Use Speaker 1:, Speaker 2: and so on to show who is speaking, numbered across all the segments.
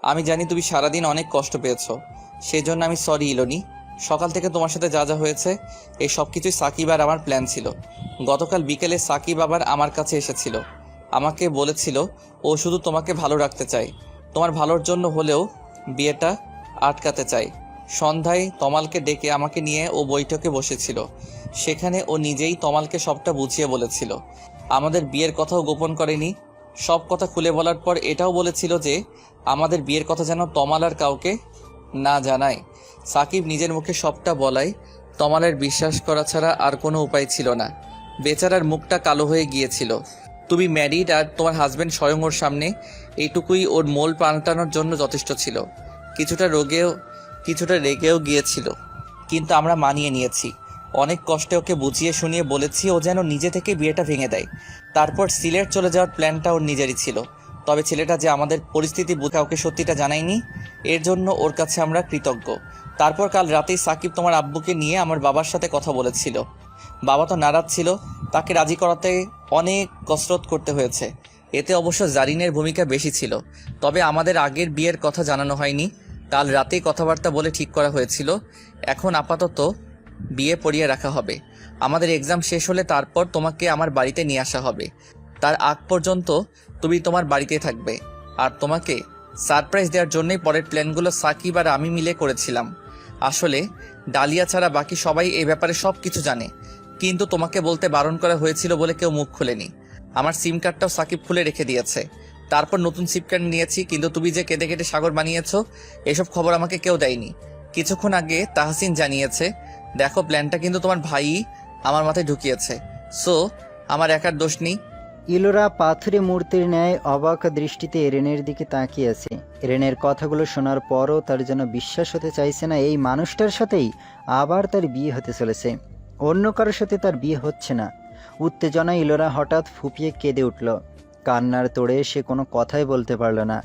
Speaker 1: আমি জানি তুমি সারাদিন অনেক কষ্ট পেয়েছো, সেই জন্য আমি সরি ইলোনি। সকাল থেকে তোমার সাথে যা যা হয়েছে এই সব কিছুই সাকিব আর আমার প্ল্যান ছিল। গতকাল বিকেলে সাকিব আবার আমার কাছে এসেছিল, আমাকে বলেছিল ও শুধু তোমাকে ভালো রাখতে চায়, তোমার ভালোর জন্য হলেও বিয়েটা আটকাতে চায়। সন্ধ্যায় তমালকে ডেকে আমাকে নিয়ে ও বৈঠকে বসেছিল, সেখানে ও নিজেই তমালকে সবটা বুঝিয়ে বলেছিল। আমাদের বিয়ের কথাও গোপন করেনি, সব কথা খুলে বলার পর এটাও বলেছিল যে আমাদের বিয়ের কথা যেন তমাল আর কাউকে না জানায়। সাকিব নিজের মুখে সবটা বলায় তমালের বিশ্বাস করা ছাড়া আর কোনো উপায় ছিল না। বেচারার মুখটা কালো হয়ে গিয়েছিল। তুমি ম্যারিড আর তোমার হাজবেন্ড স্বয়ং ওর সামনে, এইটুকুই ওর মোল পাল্টানোর জন্য যথেষ্ট ছিল। কিছুটা রেগেও গিয়েছিল, কিন্তু আমরা মানিয়ে নিয়েছি। অনেক কষ্টে ওকে বুঝিয়ে শুনিয়ে বলেছি ও যেন নিজে থেকে বিয়েটা ভেঙে দেয়। তারপর সিলেট চলে যাওয়ার প্ল্যানটা ওর নিজেরই ছিল, তবে ছেলেটা যে আমাদের পরিস্থিতি বুঝে ওকে সত্যিটা জানায়নি, এর জন্য ওর কাছে আমরা কৃতজ্ঞ। তারপর কাল রাতেই সাকিব তোমার আব্বুকে নিয়ে আমার বাবার সাথে কথা বলেছিল। বাবা তো নারাজ ছিল, তাকে রাজি করাতে অনেক কসরত করতে হয়েছে। এতে অবশ্য জারিনের ভূমিকা বেশি ছিল, তবে আমাদের আগের বিয়ের কথা জানানো হয়নি। কাল রাতেই কথাবার্তা বলে ঠিক করা হয়েছিল। এখন আপাতত বিয়ে পড়িয়ে রাখা হবে। আমাদের এক্সাম শেষ হলে তারপর তোমাকে আমার বাড়িতে নিয়ে আসা হবে। তার আগ পর্যন্ত তুমি তোমার বাড়িতে থাকবে। আর তোমাকে সারপ্রাইজ দেওয়ার জন্যই পরের প্ল্যানগুলো সাকিব আর আমি মিলে করেছিলাম। আসলে ডালিয়া ছাড়া বাকি সবাই এই ব্যাপারে সব কিছু জানে, কিন্তু তোমাকে বলতে বারণ করা হয়েছিল বলে কেউ মুখ খোলেনি। আমার সিম কার্ডটাও সাকিব খুলে রেখে দিয়েছে। তারপর নতুন সিম কার্ড নিয়েছি, কিন্তু তুমি যে কেঁদে কেটে সাগর বানিয়েছো এসব খবর আমাকে কেউ দেয়নি। কিছুক্ষণ আগে তাহসিন জানিয়েছে। দেখো, প্ল্যানটা কিন্তু তোমার ভাই আমার মাথায় ঢুকিয়েছে, সো আমার একার দোষ নেই।
Speaker 2: ইলোরা পাথুরে মূর্তির ন্যায় অবাক দৃষ্টিতে এরেনের দিকে তাকিয়ে আছে। এরেনের কথাগুলো শোনার পরও তার যেন বিশ্বাস হতে চাইছে না এই মানুষটার সাথেই আবার তার বিয়ে হতে চলেছে। অন্য কারোর সাথে তার বিয়ে হচ্ছে না। উত্তেজনায় ইলোরা হঠাৎ ফুপিয়ে কেঁদে উঠল। কান্নার তোড়ে সে কোনো কথাই বলতে পারল না।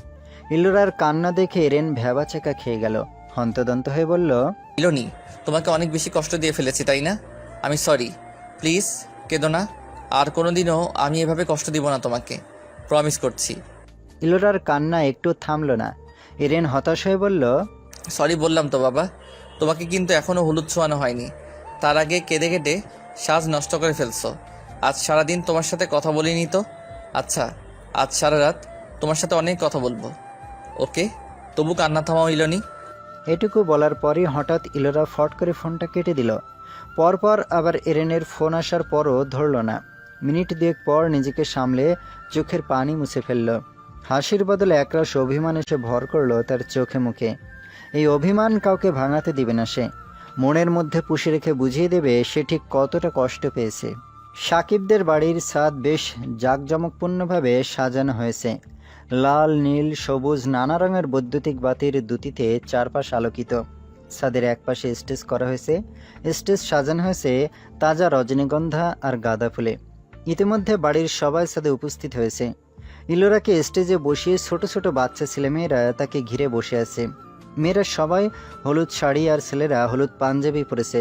Speaker 2: ইলোরার কান্না দেখে এরেন ভ্যাবাচাকা খেয়ে গেল। হন্তদন্ত হয়ে বলল,
Speaker 1: ইলোনি, তোমাকে অনেক বেশি কষ্ট দিয়ে ফেলেছি তাই না? আমি সরি, প্লিজ কেঁদো না। আর কোনোদিনও আমি এভাবে কষ্ট দিব না তোমাকে, প্রমিস করছি।
Speaker 2: ইলোরার কান্না একটু থামল না। এরেন হতাশ হয়ে বলল,
Speaker 1: সরি বললাম তো বাবা, তোমাকে কিন্তু এখনও হলুদ ছোঁয়ানো হয়নি। তার আগে কেঁদে কেটে সাজ নষ্ট করে ফেলছো। আজ সারাদিন তোমার সাথে কথা বলিনি তো। আচ্ছা, আজ সারা রাত তোমার সাথে অনেক কথা বলবো, ওকে? তবু কান্না থামাও ইলোনি।
Speaker 2: এটুকু বলার পরই হঠাৎ ইলোরা ফট করে ফোনটা কেটে দিল। পরপর আবার এরেনের ফোন আসার পরও ধরল না। মিনিট দুয়েক পর নিজেকে সামলে চোখের পানি মুছে ফেলল। হাসির বদলে একরাশ অভিমান এসে ভর করল তার চোখে মুখে। এই অভিমান কাউকে ভাঙাতে দিবে না সে। মনের মধ্যে পুষে রেখে বুঝিয়ে দেবে সে ঠিক কতটা কষ্ট পেয়েছে। সাকিবদের বাড়ির ছাদ বেশ জাঁকজমকপূর্ণভাবে সাজানো হয়েছে। লাল, নীল, সবুজ নানা রঙের বৈদ্যুতিক বাতির দুটিতে চারপাশ আলোকিত। ছাদের একপাশে স্টেজ করা হয়েছে। স্টেজ সাজানো হয়েছে তাজা রজনীগন্ধা আর গাঁদা ফুলে। ইতিমধ্যে বাড়ির সবাই ছাদে উপস্থিত হয়েছে। ইলোরাকে স্টেজে বসিয়ে ছোট ছোট বাচ্চা ছেলেমেয়েরা তাকে ঘিরে বসে আছে। মেয়েরা সবাই হলুদ শাড়ি আর ছেলেরা হলুদ পাঞ্জাবি পরেছে।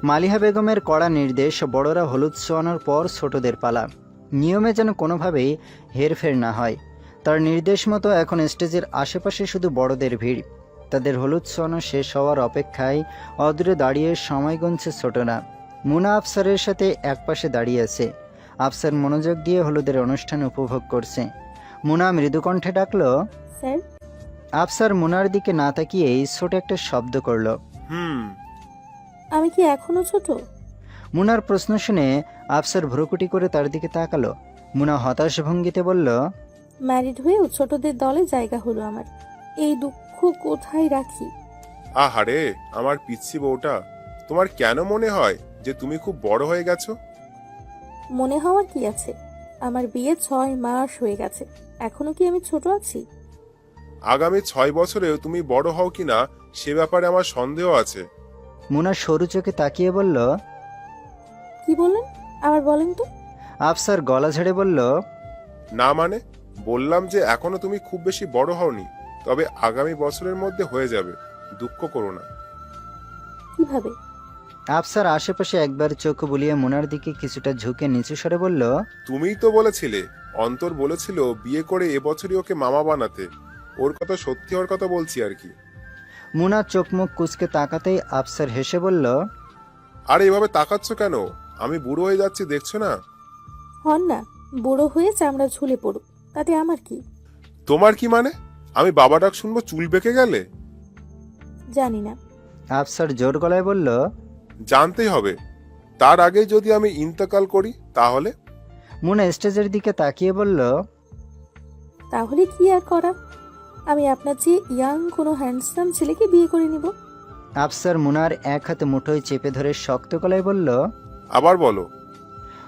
Speaker 2: মালিহা বেগমের কড়া নির্দেশ, বড়রা হলুদ ছোঁয়ানোর পর ছোটদের পালা। নিয়মে যেন কোনোভাবেই হেরফের না হয়। তার নির্দেশ মতো এখন স্টেজের আশেপাশে শুধু বড়দের ভিড়। তাদের হলুদ ছোঁয়ানো শেষ হওয়ার অপেক্ষায় অদূরে দাঁড়িয়ে সময় গুনছে ছোটরা। মুনা আফসারের সাথে একপাশে দাঁড়িয়ে আছে। আফসার মনোযোগ দিয়ে হলুদের অনুষ্ঠান উপভোগ করছে। মুনা মৃদুকণ্ঠে ডাকল,
Speaker 3: স্যার।
Speaker 2: আফসার মুনার দিকে না তাকিয়েই ছোট একটা শব্দ করল।
Speaker 3: আমি কি এখনো ছোট?
Speaker 2: মুনার প্রশ্ন শুনে আফসার ভ্রুকুটি করে তার দিকে তাকালো। মুনা হতাশ ভঙ্গিতে বলল,
Speaker 3: ম্যারিড হয়েও ছোটদের দলে জায়গা হলো আমার। এই দুঃখ কোথায় রাখি?
Speaker 4: আহারে আমার পিচ্ছি বউটা, তোমার কেন মনে হয় যে তুমি খুব বড় হয়ে গেছো?
Speaker 3: মনে হওয়ার কি আছে? আমার বিয়ে 6 মাস হয়ে গেছে, এখনো কি আমি ছোট আছি?
Speaker 4: আগামী 6 বছরেও তুমি বড় হও কিনা সে ব্যাপারে আমার সন্দেহ আছে।
Speaker 2: মুনা সরু চোখে তাকিয়ে বলল,
Speaker 3: কি বললেন? আবার বলেন তো।
Speaker 2: আফসার গলা ঝেড়ে বলল,
Speaker 4: না মানে, বললাম যে এখনো তুমি খুব বেশি বড় হওনি, তবে আগামী বছরের মধ্যে হয়ে যাবে, দুঃখ করো না।
Speaker 3: কিভাবে?
Speaker 2: আফসার আশেপাশে একবার চোখ বুলিয়ে মুনার দিকে কিছুটা ঝুঁকে নিচু স্বরে বলল,
Speaker 4: তুমিই তো বলেছিলে, অন্তর বলেছিল বিয়ে করে এবছরই ওকে মামা বানাতে। ওর কথা সত্যি হওয়ার কথা বলছি আর কি।
Speaker 2: মুনা চোখ মুখ কুচকে তাকাতেই আফসার হেসে বলল,
Speaker 4: আরে এভাবে তাকাচ্ছ কেন? আমি বুড়ো হয়ে যাচ্ছি দেখছো না?
Speaker 3: হন না, বুড়ো হয়ে চামড়া ঝুলে পড়ুক, তাতে আমার কি?
Speaker 4: তোমার কি মানে? আমি বাবা ডাক শুনবো চুল বেঁকে গেলে?
Speaker 3: জানি না।
Speaker 2: আফসার জোর গলায় বলল,
Speaker 4: জানতেই হবে। তার আগে যদি আমি ইন্তেকাল করি তাহলে?
Speaker 2: মুনা স্টেজের দিকে তাকিয়ে বলল,
Speaker 3: তাহলে কি আর করা, আমি আপনার চেয়ে ইয়াং কোনো হ্যান্ডসাম ছেলেকে বিয়ে করে নিব।
Speaker 2: আফসার মুনার এক হাতে মুঠোয় চেপে ধরে শক্ত গলায় বলল।
Speaker 4: আবার বলো।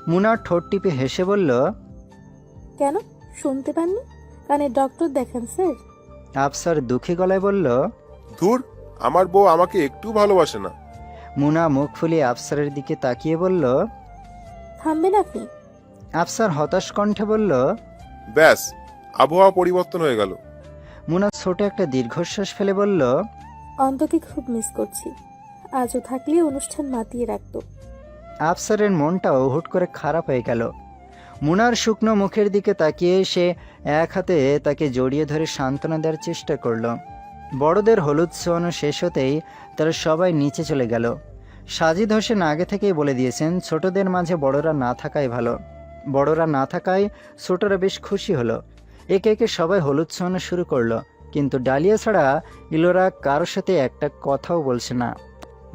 Speaker 2: মুনা ঠোঁট টিপে হেসে বলল,
Speaker 3: কেন, শুনতে পাননি? কানে ডক্টর দেখান স্যার।
Speaker 2: আফসার দুঃখী গলায় বলল।
Speaker 4: ধুর, আমার বউ আমাকে একটু ভালোবাসে না।
Speaker 2: মুনা মুখ ফুলিয়ে আফসারের দিকে তাকিয়ে বলল।
Speaker 3: থামবেন আপনি?
Speaker 2: আফসার হতাশ কণ্ঠে বলল।
Speaker 4: ব্যাস, আবহাওয়া পরিবর্তন হয়ে গেল।
Speaker 2: মুনা ছোট একটা দীর্ঘশ্বাস ফেলে বলল,
Speaker 3: অন্তকে খুব মিস করছি, আজও থাকলে অনুষ্ঠান মাতিয়ে রাখতো।
Speaker 2: আফসারের মনটাও হুট করে খারাপ হয়ে গেল। মুনার শুকনো মুখের দিকে তাকিয়ে সে এক হাতে তাকে জড়িয়ে ধরে সান্ত্বনা দেওয়ার চেষ্টা করল। বড়দের হলুদ ছোঁয়ানো শেষ হতেই তারা সবাই নিচে চলে গেল। সাজিদ হোসেন আগে থেকেই বলে দিয়েছেন ছোটদের মাঝে বড়রা না থাকাই ভালো। বড়রা না থাকায় ছোটরা বেশ খুশি হলো। একে একে সবাই হলুদ ছোঁয়ানো শুরু করলো, কিন্তু ডালিয়া ছাড়া ইলোরা কারোর সাথে একটা কথাও বলছে না।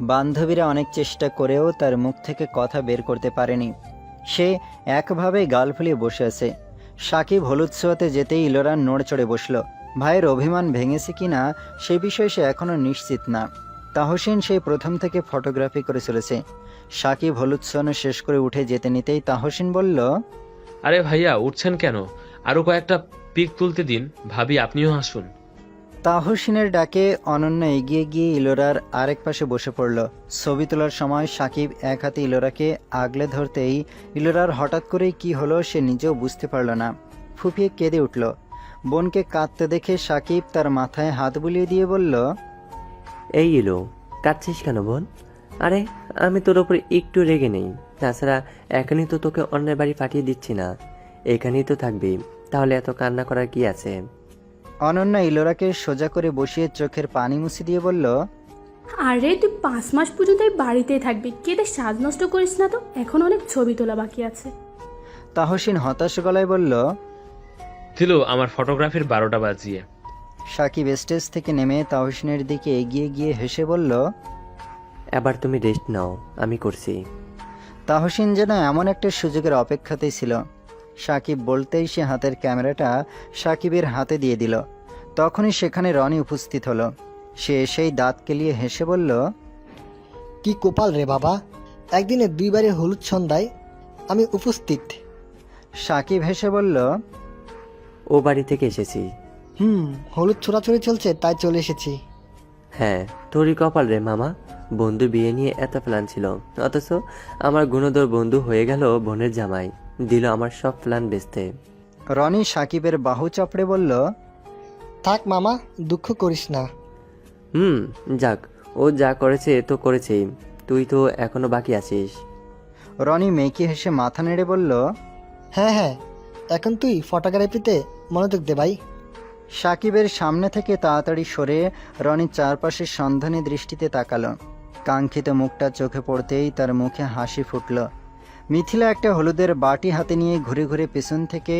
Speaker 2: বান্ধবীরা অনেক চেষ্টা করেও তার মুখ থেকে কথা বের করতে পারেনি। সে একভাবেই গাল ফুলিয়ে বসে আছে। সাকিব হলুদ ছোঁয়াতে যেতেই ইলোরা নড়ে চড়ে বসল। ভাইয়ের অভিমান ভেঙেছে কিনা সে বিষয়ে সে এখনও নিশ্চিত না। তাহসিন সেই প্রথম থেকে ফটোগ্রাফি করে চলেছে। সাকিব হলুদ ছোঁয়ানো শেষ করে উঠে যেতে নিতেই তাহসিন বলল,
Speaker 5: আরে ভাইয়া উঠছেন কেন? আরো কয়েকটা পিক তুলতে দিন, ভাবি আপনিও আসুন।
Speaker 2: তাহসিনের ডাকে অনন্যা এগিয়ে গিয়ে ইলোরার আরেক পাশে বসে পড়ল। ছবি তোলার সময় সাকিব এক হাতে ইলোরাকে আগলে ধরতেই ইলোরার হঠাৎ করেই কি হলো সে নিজেও বুঝতে পারল না। ফুপিয়ে কেঁদে উঠল। বোনকে কাঁদতে দেখে সাকিব তার মাথায় হাত বুলিয়ে দিয়ে বলল,
Speaker 6: এই এলো, কাঁদছিস কেন বোন? আরে আমি তোর ওপর একটু রেগে নেই। তাছাড়া এখনই তো তোকে অন্যের বাড়ি পাঠিয়ে দিচ্ছি না, এখানেই তো থাকবি। তাহলে এত কান্না করার কি আছে?
Speaker 2: অনন্যা ইলোরাকে সোজা করে বসিয়ে চোখের পানি মুছে দিয়ে বলল,
Speaker 7: আরে তুই 5 মাস পর্যন্ত এই বাড়িতেই থাকবি, কেটে সাজ নষ্ট করিস না তো, এখন অনেক ছবি তোলা বাকি আছে।
Speaker 2: তাহসিন হতাশ গলায় বলল।
Speaker 5: দিল আমার ফটোগ্রাফির 12টা বাজিয়ে।
Speaker 2: সাকিব স্টেজ থেকে নেমে তাহসিনের দিকে এগিয়ে গিয়ে হেসে বলল,
Speaker 6: এবার তুমি রেস্ট নাও, আমি করছি।
Speaker 2: তাহসিন যেন এমন একটা সুযোগের অপেক্ষাতেই ছিল। সাকিব বলতেই সে হাতের ক্যামেরাটা সাকিবের হাতে দিয়ে দিল। তখনই সেখানে রনি উপস্থিত হলো। সে এসেই দাঁত কেলিয়ে হেসে বলল,
Speaker 8: কি কোপাল রে বাবা, একদিনে 2 বারে হলুদ সন্ধ্যায় আমি উপস্থিত।
Speaker 2: সাকিব হেসে বলল,
Speaker 6: ও বাড়ি থেকে এসেছি।
Speaker 8: হলুদ ছোড়াছড়ি চলছে তাই চলে এসেছি।
Speaker 6: হ্যাঁ, তোরই কপাল রে মামা, বন্ধু বিয়ে নিয়ে এত প্ল্যান ছিল, অথচ আমার গুণধর বন্ধু হয়ে গেল বোনের জামাই, দিল আমার সব প্ল্যান বেচতে।
Speaker 2: রনি সাকিবের বাহু চাপড়ে বলল,
Speaker 8: থাক মামা, দুঃখ করিস না।
Speaker 6: যাক, ও যা করেছে তো করেছেই, তুই তো এখনো বাকি আছিস।
Speaker 2: রনি মেয়েকে হেসে মাথা নেড়ে বলল,
Speaker 8: হ্যাঁ, এখন তুই ফটোগ্রাফিতে মনোযোগ দে ভাই।
Speaker 2: সাকিবের সামনে থেকে তাড়াতাড়ি সরে রনি চারপাশের সন্ধানী দৃষ্টিতে তাকালো। কাঙ্ক্ষিত মুখটা চোখে পড়তেই তার মুখে হাসি ফুটল। মিথিলা একটা হলুদের বাটি হাতে নিয়ে ঘুরে ঘুরে পেছন থেকে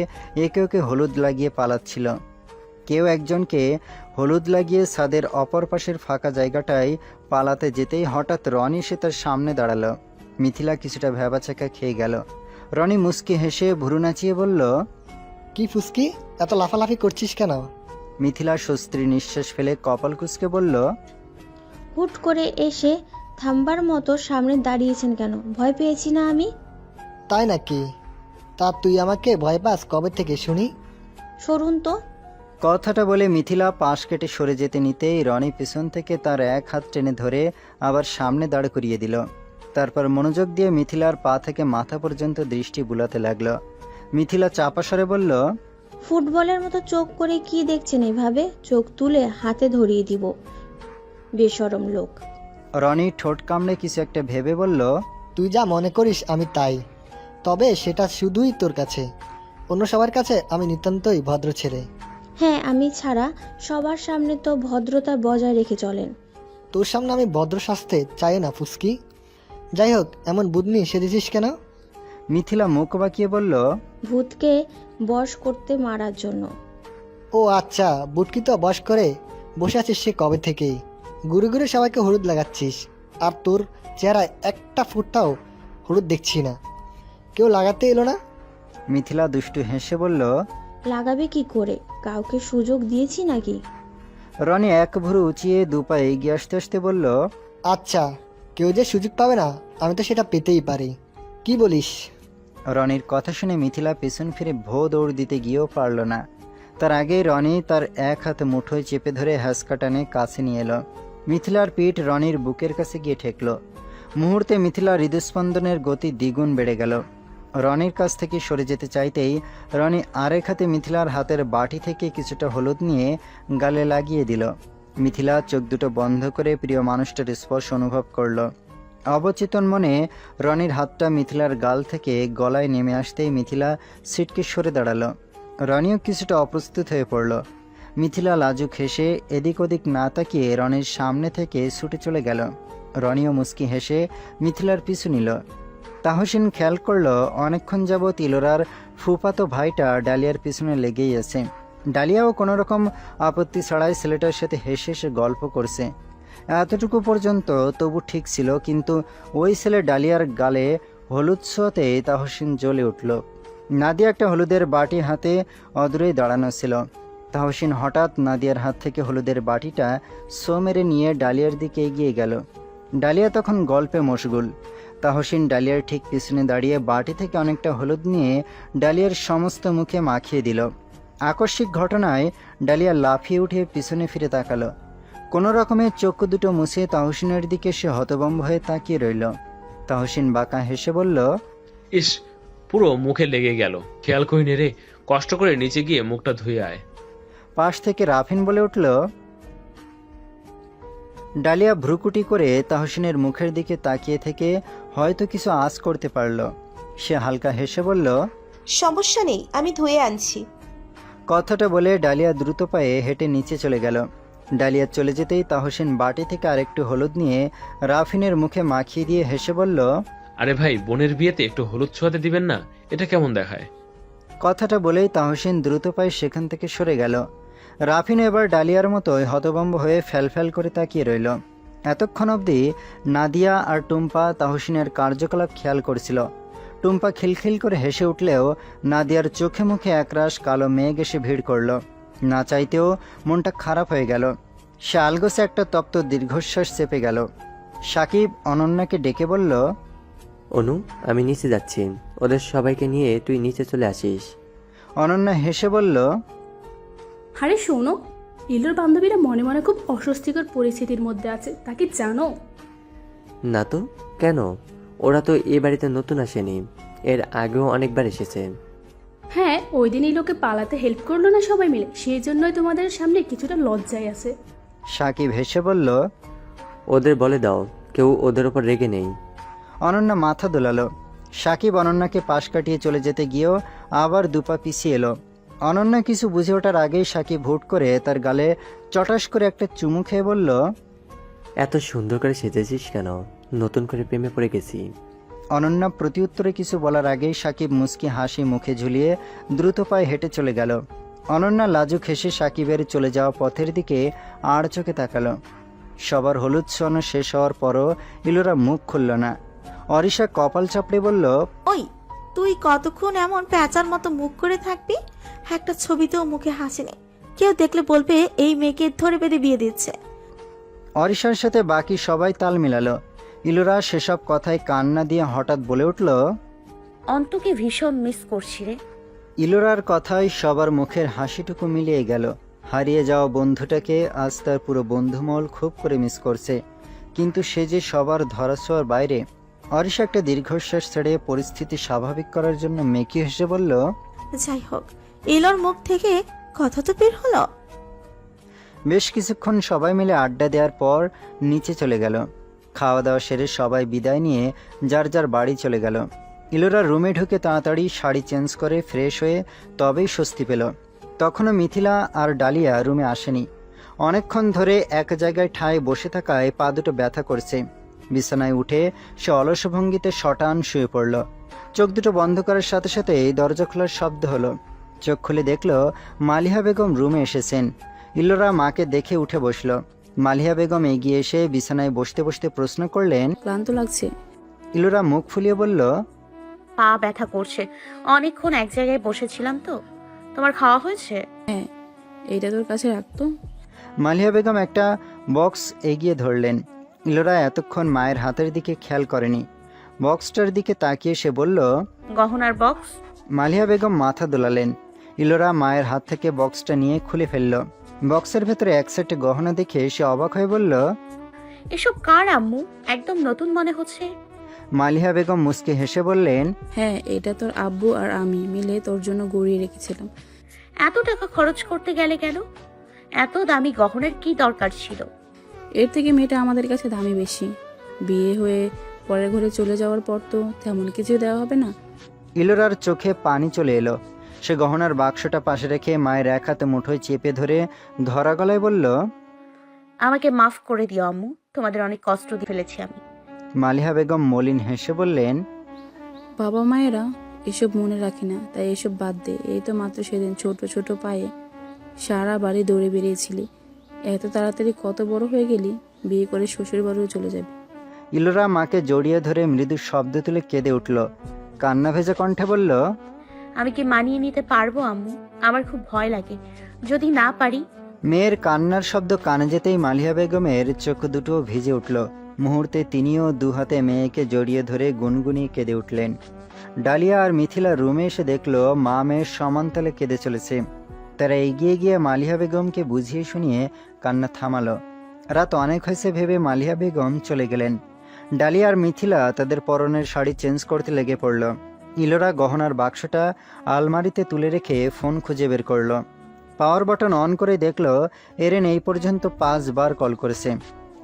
Speaker 2: একে ওকে হলুদ লাগিয়ে পালাচ্ছিল। কেউ একজনকে হলুদ লাগিয়ে ছাদের অপর পাশের ফাঁকা জায়গাটায় পালাতে যেতেই হঠাৎ রনি এসে তার সামনে দাঁড়ালো। মিথিলা কিছুটা ভ্যাবাচাকা খেয়ে গেল। রনি মুচকি হেসে ভুরু নাচিয়ে বলল,
Speaker 8: কি ফুসকি, এত লাফালাফি করছিস কেন?
Speaker 2: মিথিলা স্বস্তির নিঃশ্বাস ফেলে কপাল কুঁচকে বলল,
Speaker 9: হুট করে এসে থামবার মতো সামনে দাঁড়িয়েছেন কেন? ভয় পেয়েছি না আমি?
Speaker 8: তাই নাকি? তা তুই আমাকে ভয় পাস কবে থেকে শুনি?
Speaker 9: সরুন তো।
Speaker 2: কথাটা বলে মিথিলা পাশ কেটে সরে যেতে নিতেই রনি পিছন থেকে তার এক হাত টেনে ধরে আবার সামনে দাঁড় করিয়ে দিল। তারপর মনোযোগ দিয়ে মিথিলার পা থেকে মাথা পর্যন্ত দৃষ্টি বুলাতে লাগলো। মিথিলা চাপা স্বরে বলল,
Speaker 9: ফুটবলের মতো চোখ করে কি দেখছেন এভাবে? চোখ তুলে হাতে ধরিয়ে দিব, বেশরম লোক।
Speaker 2: রনি ঠোঁট কামড়ে কিছু একটা ভেবে বলল,
Speaker 8: তুই যা মনে করিস আমি তাই, তবে সেটা শুধুই তোর কাছে, অন্য সবার কাছে আমি নিতান্তই ভদ্র ছেলে।
Speaker 9: হ্যাঁ, আমি ছাড়া সবার সামনে তো ভদ্রতা বজায় রেখে চলেন।
Speaker 8: তোর সামনে আমি ভদ্র সাজতে চাই না ফুসকি। যাই হোক, এমন বুদনি সেজেছিস কেন?
Speaker 2: মিথিলা মুখ বাঁকিয়ে বলল,
Speaker 9: ভূতকে বশ করতে মারার জন্য।
Speaker 8: ও আচ্ছা, বুটকি তো বস করে বসে আছিস সে কবে থেকেই। ঘুরে ঘুরে সবাইকে হলুদ লাগাচ্ছিস, আর তোর চেহারায় একটা ফুটটাও হলুদ দেখছি না। কেউ লাগাতে এলো না?
Speaker 2: মিথিলা দুষ্টু হেসে বলল।
Speaker 9: লাগাবে কি করে? কাউকে সুযোগ দিয়েছি নাকি?
Speaker 2: রনি এক ভুরু উঁচিয়ে দুপা এগিয়ে আসতে আসতে বলল,
Speaker 8: আচ্ছা, কেউ যে সুযোগ পাবে না, আমি তো সেটা পেতেই পারি। কি বলিস?
Speaker 2: রনির কথা শুনে মিথিলা পেছন ফিরে ভো দৌড় দিতে গিয়েও পারল না। তার আগেই রনি তার এক হাত মুঠোয় চেপে ধরে হ্যাঁচকা টানে কাছে নিয়ে এলো। মিথিলার পিঠ রনির বুকের কাছে গিয়ে ঠেকল। মুহূর্তে মিথিলার হৃদস্পন্দনের গতি দ্বিগুণ বেড়ে গেল। রনির কাছ থেকে সরে যেতে চাইতেই রনি আরেক হাতে মিথিলার হাতের বাটি থেকে কিছুটা হলুদ নিয়ে গালে লাগিয়ে দিল। মিথিলা চোখ দুটো বন্ধ করে প্রিয় মানুষটার স্পর্শ অনুভব করল। অবচেতন মনে রনির হাতটা মিথিলার গাল থেকে গলায় নেমে আসতেই মিথিলা সিটকে সরে দাঁড়ালো। রনিও কিছুটা অপ্রস্তুত হয়ে পড়ল। মিথিলা লাজুক হেসে এদিক ওদিক না তাকিয়ে রনির সামনে থেকে ছুটে চলে গেল। রনিও মুচকি হেসে মিথিলার পিছু নিল। তাহসিন খেয়াল করল অনেকক্ষণ যাবৎ ইলোরার ফুফাতো ভাইটা ডালিয়ার পিছনে লেগেই আছে। ডালিয়াও কোনো রকম আপত্তি ছাড়াই ছেলেটার সাথে হেসে হেসে গল্প করছে। এতটুকু পর্যন্ত তবু ঠিক ছিল, কিন্তু ওই ছেলে ডালিয়ার গালে হলুদ ছোঁয়াতে তাহসিন জ্বলে উঠল। নাদিয়া একটা হলুদের বাটি হাতে অদূরেই দাঁড়ানো ছিল। তাহসিন হঠাৎ নাদিয়ার হাত থেকে হলুদের বাটিটা ছো মেরে নিয়ে ডালিয়ার দিকে এগিয়ে গেল। ডালিয়া তখন গল্পে মশগুল। তাহসিন ডালিয়ার ঠিক পিছনে দাঁড়িয়ে বাটি থেকে অনেকটা হলুদ নিয়ে ডালিয়ার সমস্ত মুখে মাখিয়ে দিল। আকস্মিক ঘটনায় ডালিয়া লাফিয়ে উঠে পিছনে ফিরে তাকালো। কোনো রকমে চক্ষু দুটো মুছে তাহসিনের দিকে সে হতভম্ব হয়ে তাকিয়ে রইল। তাহসিন বাঁকা হেসে বলল,
Speaker 5: ইস, পুরো মুখে লেগে গেল। খেয়াল করিনি রে, কষ্ট করে নিচে গিয়ে মুখটা ধুয়ে আয়।
Speaker 2: পাশ থেকে রাফিন বলে উঠল। ডালিয়া ভ্রুকুটি করে তাহসিনের মুখের দিকে তাকিয়ে থেকে হয়তো কিছু আঁচ করতে পারল। সে হালকা হেসে বলল,
Speaker 10: সমস্যা নেই, আমি ধুয়ে আনছি।
Speaker 2: কথাটা বলে ডালিয়া দ্রুত পায়ে হেঁটে নিচে চলে গেল। ডালিয়া চলে যেতেই তাহসিন বাটি থেকে আরেকটু হলুদ নিয়ে রাফিনের মুখে মাখিয়ে দিয়ে হেসে বলল,
Speaker 5: আরে ভাই, বোনের বিয়েতে একটু হলুদ ছোঁয়াতে দিবেন না? এটা কেমন দেখায়?
Speaker 2: কথাটা বলেই তাহসিন দ্রুত পায়ে সেখান থেকে সরে গেল। রাফিন এবার ডালিয়ার মতোই হতভম্ব হয়ে ফ্যালফ্যাল করে তাকিয়ে রইল। এতক্ষণ অবধি নাদিয়া আর টুম্পা তাহসিনের কার্যকলাপ খেয়াল করছিল। টুম্পা খিলখিল করে হেসে উঠলেও নাদিয়ার চোখে মুখে একরাশ কালো মেঘ এসে ভিড় করল। না চাইতেও মনটা খারাপ হয়ে গেল। সে আলগোসে একটা তপ্ত দীর্ঘশ্বাস চেপে গেল। সাকিব অনন্যাকে ডেকে বলল,
Speaker 6: অনু, আমি নিচে যাচ্ছি, ওদের সবাইকে নিয়ে তুই নিচে চলে আসিস।
Speaker 2: অনন্যা হেসে বলল,
Speaker 7: আরে শোনো, ইলোর বান্ধবীরা মনে মনে খুব অস্বস্তিকর পরিস্থিতির মধ্যে আছে, তা কি জানো?
Speaker 6: না তো, কেন? ওরা তো এ বাড়িতে নতুন আসেনি, এর আগেও অনেকবার এসেছে।
Speaker 7: হ্যাঁ, ওই দিন এই লোকে পালাতে হেল্প করলো না সবাই মিলে, সেই জন্যই তোমাদের সামনে কিছুটা লজ্জায় আছে।
Speaker 2: সাকিব হেসে বলল,
Speaker 6: ওদের বলে দাও কেউ ওদের ওপর রেগে নেই।
Speaker 2: অনন্যা মাথা দোলালো। সাকিব অনন্যাকে পাশ কাটিয়ে চলে যেতে গিয়েও আবার দুপা পিছিয়ে এলো। অনন্যা কিছু বুঝে ওঠার আগেই সাকিব হুট করে তার গালে চটাস করে একটা চুমু খেয়ে বলল,
Speaker 6: এত সুন্দর করে সেজেছিস কেন? নতুন করে প্রেমে পড়ে গেছি।
Speaker 2: অনন্যা প্রতিউত্তরে কিছু বলার আগেই সাকিব মুচকি হাসি মুখে ঝুলিয়ে দ্রুত পায়ে হেঁটে চলে গেল। অনন্যা লাজুক হেসে সাকিবের চলে যাওয়া পথের দিকে আর চোখে তাকালো। সবার হলুদ ছোঁয়ানো শেষ হওয়ার পরও ইলোরা মুখ খুলল না। অরিশা কপাল চাপড়ে বলল,
Speaker 10: ওই, তুই কতক্ষণ এমন প্যাঁচার মতো মুখ করে থাকবি? একটা ছবিতেও মুখে হাসি নেই, কেউ দেখলে বলবে এই মেয়েকে ধরে বেঁধে বিয়ে দিচ্ছে।
Speaker 2: অরিশার সাথে বাকি সবাই তাল মিলালো। ইলোরা সেসব কথায় কান্না দিয়ে হঠাৎ বলে উঠল,
Speaker 11: অন্তকে ভীষণ মিস করছি রে।
Speaker 2: ইলোরার কথায় সবার মুখের হাসিটুকু মিলিয়ে গেল। হারিয়ে যাওয়া বন্ধুটাকে আজ তার পুরো বন্ধুমহল খুব করে মিস করছে, কিন্তু সে যে সবার ধরাছোঁয়ার বাইরে। অরিশা একটা দীর্ঘশ্বাস ছেড়ে পরিস্থিতি স্বাভাবিক করার জন্য মেকি হেসে বলল,
Speaker 10: যাই হোক, ইলোর মুখ থেকে কথা তো বের হলো।
Speaker 2: বেশ কিছুক্ষণ সবাই মিলে আড্ডা দেওয়ার পর নিচে চলে গেল। খাওয়া দাওয়া সেরে সবাই বিদায় নিয়ে যার যার বাড়ি চলে গেল। ইলোরা রুমে ঢুকে তাড়াতাড়ি শাড়ি চেঞ্জ করে ফ্রেশ হয়ে তবেই স্বস্তি পেল। তখনও মিথিলা আর ডালিয়া রুমে আসেনি। অনেকক্ষণ ধরে এক জায়গায় ঠায় বসে থাকায় পা দুটো ব্যথা করছে। বিছানায় উঠে সে অলস ভঙ্গিতে শটান শুয়ে পড়ল। চোখ দুটো বন্ধ করার সাথে সাথেই দরজা খোলার শব্দ হলো। চোখ খুলে দেখল মালিহা বেগম রুমে এসেছেন। ইলোরা মাকে দেখে উঠে বসল। মালিহা বেগম এগিয়ে এসে বিছানায় বসতে বসতে প্রশ্ন করলেন,
Speaker 12: ক্লান্ত লাগছে?
Speaker 2: ইলোরা মুখ ফুলিয়ে বলল,
Speaker 11: পা ব্যথা করছে, অনেকক্ষণ এক জায়গায় বসেছিলাম তো। তোমার খাওয়া হয়েছে?
Speaker 12: হ্যাঁ, এইটা তোর কাছে রাখতো।
Speaker 2: মালিহা বেগম একটা বক্স এগিয়ে ধরলেন। ইলোরা এতক্ষণ মায়ের হাতের দিকে খেয়াল করেনি। বক্সটার দিকে তাকিয়ে সে বলল,
Speaker 11: গহনার বক্স।
Speaker 2: মালিহা বেগম মাথা দোলালেন। ইলোরা মায়ের হাত থেকে বক্সটা নিয়ে খুলে ফেলল। বক্সের ভেতরে এক সেট গহনা দেখে সে অবাক হয়ে বলল,
Speaker 11: এসব কার আম্মু? একদম নতুন মনে হচ্ছে।
Speaker 2: মালিহা বেগম মুচকি হেসে বললেন,
Speaker 12: হ্যাঁ, এটা তোর আব্বু আর আমি মিলে তোর জন্য গড়িয়ে রেখেছিলাম।
Speaker 11: এত টাকা খরচ করতে গেলে কেন? এত দামি গহনার কি দরকার ছিল?
Speaker 12: এর থেকে মেয়েটা আমাদের কাছে দামি বেশি। বিয়ে হয়ে পরের ঘরে চলে যাওয়ার পর তো তেমন কিছু দেওয়া হবে না।
Speaker 2: ইলোরার চোখে পানি চলে এলো। সে গহনার বাক্সটা পাশে রেখে মায়ের এক হাতে মুঠোয় চেপে ধরে ধরা গলায় বলল,
Speaker 11: আমাকে মাফ করে দিও আম্মু, তোমাদের অনেক কষ্ট দিয়ে ফেলেছি আমি।
Speaker 2: মালিহা বেগম মলিন হেসে বললেন,
Speaker 12: বাবা মায়েরা এসব মনে রাখে না, তাই এসব বাদ দে। এই তো মাত্র সেদিন ছোট ছোট পায়ে সারা বাড়ি দৌড়ে বেরিয়েছিলি, এত তাড়াতাড়ি কত বড় হয়ে গেলি, বিয়ে করে শ্বশুর বাড়িও চলে যাবে।
Speaker 2: ইলোরা মাকে জড়িয়ে ধরে মৃদু শব্দ তুলে কেঁদে উঠল। কান্না ভেজা কণ্ঠে বলল,
Speaker 11: আমি কি মানিয়ে নিতে পারবো আম্মু? আমার খুব ভয় লাগে, যদি না পারি।
Speaker 2: মেয়ের কান্নার শব্দ কানে যেতেই মালিহা বেগমের চোখ দুটো ভিজে উঠল। মুহূর্তে তিনিও দু হাতে মেয়েকে জড়িয়ে ধরে গুনগুনিয়ে কেঁদে উঠলেন। ডালিয়া আর মিথিলা রুমে এসে দেখল মা মেয়ের সমানতালে কেঁদে চলেছে। তারা এগিয়ে গিয়ে মালিহা বেগমকে বুঝিয়ে শুনিয়ে কান্না থামালো। রাত অনেক হয়েছে ভেবে মালিহা বেগম চলে গেলেন। ডালিয়া আর মিথিলা তাদের পরনের শাড়ি চেঞ্জ করতে লেগে পড়ল। ইলোরা গহনার বাক্সটা আলমারিতে তুলে রেখে ফোন খুঁজে বের করল। পাওয়ার বাটন অন করে দেখল এরেন এই পর্যন্ত 5 বার কল করেছে।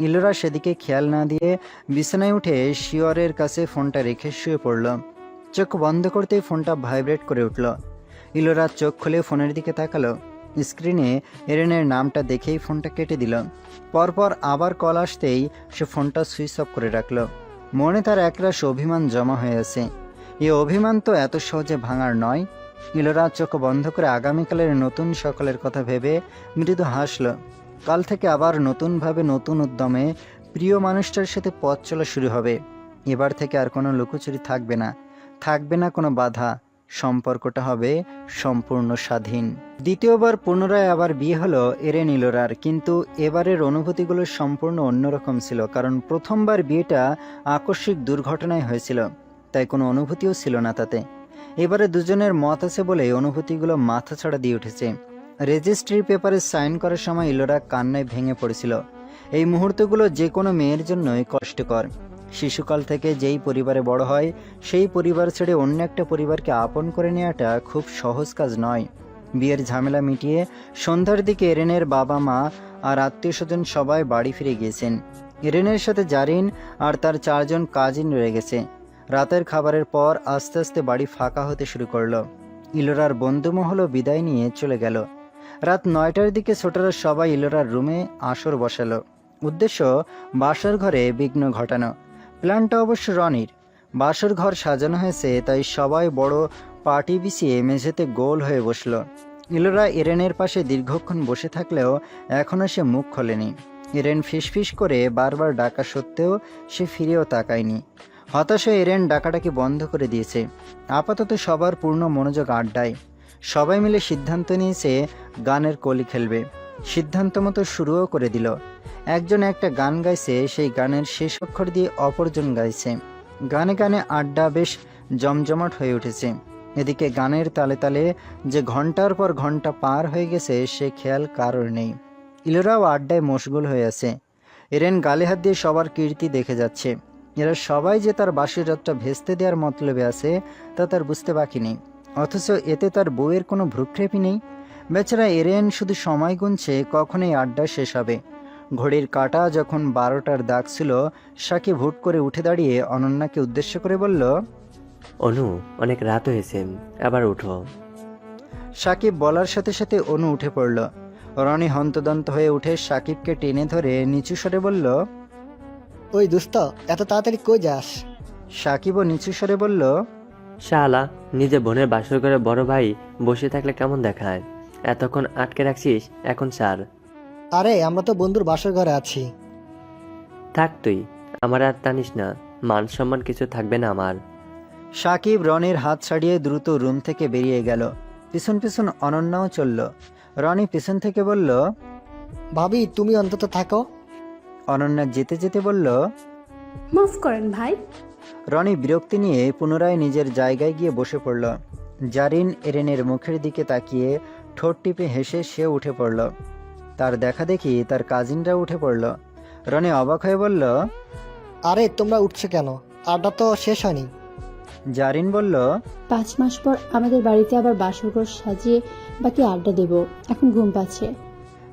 Speaker 2: ইলোরা সেদিকে খেয়াল না দিয়ে বিছানায় উঠে শিওরের কাছে ফোনটা রেখে শুয়ে পড়ল। চোখ বন্ধ করতেই ফোনটা ভাইব্রেট করে উঠল। ইলোরা চোখ খুলে ফোনের দিকে তাকালো। স্ক্রিনে এরেনের নামটা দেখেই ফোনটা কেটে দিল। পরপর আবার কল আসতেই সে ফোনটা সুইচ অফ করে রাখল। মনে তার একরাশ অভিমান জমা হয়ে আছে। এ অভিমান তো এত সহজে ভাঙার নয়। ইলোরা চোখ বন্ধ করে আগামীকালের নতুন সকালের কথা ভেবে মৃদু হাসল। কাল থেকে আবার নতুনভাবে নতুন উদ্যমে প্রিয় মানুষটার সাথে পথ চলা শুরু হবে। এবার থেকে আর কোনো লুকোচুরি থাকবে না, থাকবে না কোনো বাধা। সম্পর্কটা হবে সম্পূর্ণ স্বাধীন। দ্বিতীয়বার পুনরায় আবার বিয়ে হলো এরেন ইলোরার, কিন্তু এবারের অনুভূতিগুলো সম্পূর্ণ অন্যরকম ছিল। কারণ প্রথমবার বিয়েটা আকস্মিক দুর্ঘটনায় হয়েছিল, তাই কোনো অনুভূতিও ছিল না তাতে। এবারে দুজনের মত আছে বলে অনুভূতিগুলো মাথাছাড়া দিয়ে উঠেছে। রেজিস্ট্রি পেপারে সাইন করার সময় ইলোরা কান্নায় ভেঙে পড়েছিল। এই মুহূর্তগুলো যে কোনো মেয়ের জন্যই কষ্টকর। শিশুকাল থেকে যেই পরিবারে বড় হয় সেই পরিবার ছেড়ে অন্য একটা পরিবারকে আপন করে নেওয়াটা খুব সহজ কাজ নয়। বিয়ের ঝামেলা মিটিয়ে সন্ধ্যার দিকে এরেনের বাবা মা আর আত্মীয় স্বজন সবাই বাড়ি ফিরে গিয়েছেন। এরেনের সাথে জারিন আর তার 4 জন কাজিন রয়ে গেছে। রাতের খাবারের পর আস্তে আস্তে বাড়ি ফাঁকা হতে শুরু করলো। ইলোরার বন্ধুমহলও বিদায় নিয়ে চলে গেল। রাত 9টার দিকে ছোটরা সবাই ইলোরার রুমে আসর বসালো। উদ্দেশ্য বাসর ঘরে বিঘ্ন ঘটানো। প্ল্যানটা অবশ্য রনির। বাসর ঘর সাজানো হয়েছে, তাই সবাই বড় পার্টি বিছিয়ে মেঝেতে গোল হয়ে বসল। ইলোরা এরেনের পাশে দীর্ঘক্ষণ বসে থাকলেও এখনও সে মুখ খোলেনি। এরেন ফিসফিস করে বারবার ডাকা সত্ত্বেও সে ফিরেও তাকায়নি। হতাশ হয়ে এরেন ডাকাডাকি বন্ধ করে দিয়েছে। আপাতত সবার পূর্ণ মনোযোগ আড্ডায়। সবাই মিলে সিদ্ধান্ত নিয়েছে গানের কলি খেলবে। সিদ্ধান্ত মতো শুরুও করে দিল। একজন একটা গান গাইছে, সেই গানের শেষ অক্ষর দিয়ে অপরজন গাইছে। গানে গানে আড্ডা বেশ জমজমাট হয়ে উঠেছে। এদিকে গানের তালে তালে যে ঘন্টার পর ঘন্টা পার হয়ে গেছে সে খেয়াল কারোর নেই। ইলোরাও আড্ডায় মশগুল হয়ে আছে। এরেন গালে হাত দিয়ে সবার কীর্তি দেখে যাচ্ছে। এরা সবাই যে তার বাঁশির রাতটা ভেস্তে দেওয়ার মতলবে আছে তা তার বুঝতে বাকি নেই। অথচ এতে তার বউয়ের কোনো ভ্রুক্ষেপই নেই। বেচারা এরেন শুধু সময় গুনছে কখন এই আড্ডা শেষ হবে। ঘড়ির কাঁটা যখন 12টার দাগ ছিল, সাকিব হুট করে উঠে দাঁড়িয়ে অনন্যাকে উদ্দেশ্য করে বলল,
Speaker 6: অনু, অনেক রাত হয়েছে, আবার উঠো।
Speaker 2: সাকিব বলার সাথে সাথে অনু উঠে পড়ল। রনি হন্তদন্ত হয়ে উঠে সাকিবকে টেনে ধরে নিচু স্বরে বলল,
Speaker 8: ওই দোস্ত, এত তাড়াতাড়ি কই যাস?
Speaker 2: সাকিবও নিচু স্বরে বলল,
Speaker 6: শালা, নিজে বোনের বাসর করে বড় ভাই বসে থাকলে কেমন দেখায়? এতক্ষণ আটকে রাখছিস, এখন সার।
Speaker 8: আরে আমরা তো বন্ধুর বাসর ঘরে আছি।
Speaker 6: থাক তুই, আমার আর টানিস না, মান সম্মান কিছু থাকবে না আমার।
Speaker 2: সাকিব রনির হাত ছাড়িয়ে দ্রুত রুম থেকে বেরিয়ে গেল। পিছন পিছন অনন্যাও চলল। রনি পিছন থেকে বলল,
Speaker 8: ভাবি তুমি অন্তত থাকো।
Speaker 2: অনন্যা যেতে যেতে বলল,
Speaker 7: মাফ করেন ভাই।
Speaker 2: রনি বিরক্তি নিয়ে পুনরায় নিজের জায়গায় গিয়ে বসে পড়ল। জারিন এরেনের মুখের দিকে তাকিয়ে ঠোঁট টিপে হেসে সে উঠে পড়ল। তার দেখা দেখি তার কাজিনরা উঠে পড়ল। রনি অবাক হয়ে বলল,
Speaker 8: আরে তোমরা উঠছো কেন? আড্ডা তো শেষ হয়নি।
Speaker 2: জারিন বলল,
Speaker 13: 5 মাস পর আমাদের বাড়িতে আবার বাসরঘর সাজিয়ে বাকি আড্ডা দেব, এখন ঘুম পাচ্ছে।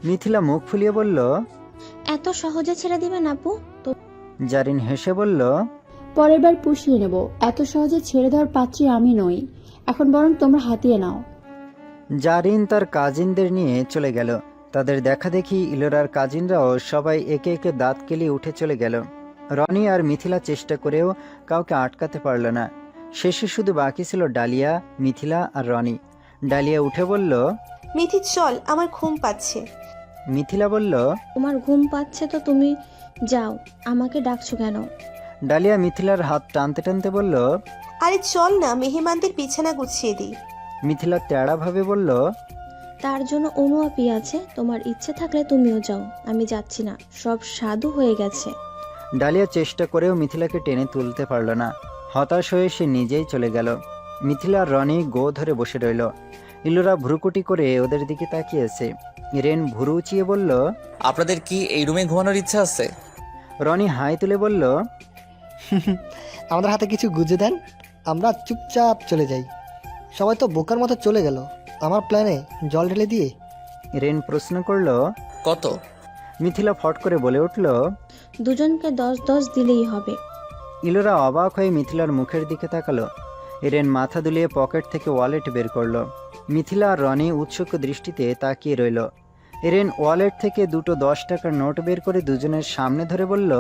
Speaker 2: মিথিলা মুখ ফুলিয়ে বলল,
Speaker 9: এত সহজে ছেড়ে দিবেন আপু? তো
Speaker 2: জারিন হেসে বলল,
Speaker 13: পরের বার পুষিয়ে নেব, এত সহজে ছেড়ে দেওয়ার পাত্রী আমি নই, এখন বরং তোমরা হাতিয়ে নাও।
Speaker 2: জারিন তার কাজিনদের নিয়ে চলে গেল। তাদের দেখা দেখি ইলোরার কাজিনরাও সবাই একে একে দাঁত কেলিয়ে উঠে চলে গেল। রনি আর মিথিলা চেষ্টা করেও কাউকে আটকাতে পারল না। শেষে শুধু বাকি ছিল ডালিয়া, মিথিলা আর রনি। ডালিয়া উঠে বলল,
Speaker 14: মিথি চল, আমার ঘুম পাচ্ছে।
Speaker 2: মিথিলা বলল,
Speaker 9: তোমার ঘুম পাচ্ছে তো তুমি যাও, আমাকে ডাকছো কেন?
Speaker 2: ডালিয়া মিথিলার হাত টানতে টানতে বলল,
Speaker 14: আরে চল না, মেহমানদের বিছানা গুছিয়ে দিই।
Speaker 2: মিথিলা তেড়াভাবে বলল,
Speaker 9: তার জন্য অনু আপি আছে, তোমার ইচ্ছে থাকলে তুমিও যাও, আমি যাচ্ছি না, সব সাধু হয়ে গেছে।
Speaker 2: ডালিয়া চেষ্টা করেও মিথিলাকে টেনে তুলতে পারল না। হতাশ হয়ে সে নিজেই চলে গেল। মিথিলা আর রনি গো ধরে বসে রইল। ইলোরা ভ্রুকুটি করে ওদের দিকে তাকিয়েছে। রেন ভুরু উঁচিয়ে বলল,
Speaker 1: আপনাদের কি এই রুমে ঘুমানোর ইচ্ছা আছে?
Speaker 2: রনি হাই তুলে বলল,
Speaker 8: আমাদের হাতে কিছু গুজে দেন, আমরা চুপচাপ চলে যাই। সবাই তো বোকার মতো চলে গেল আমার প্ল্যানে জল ঢেলে দিয়ে।
Speaker 2: রেন প্রশ্ন করল,
Speaker 1: কত?
Speaker 2: মিথিলা ফট করে বলে উঠল,
Speaker 9: দুজনকে 10-10 দিলেই হবে।
Speaker 2: ইলোরা অবাক হয়ে মিথিলার মুখের দিকে তাকালো। রেন মাথা দুলিয়ে পকেট থেকে ওয়ালেট বের করলো। মিথিলা আর রনি উৎসুক দৃষ্টিতে তাকিয়ে রইল। রেন ওয়ালেট থেকে দুটো 10 টাকার নোট বের করে দুজনের সামনে ধরে বলল,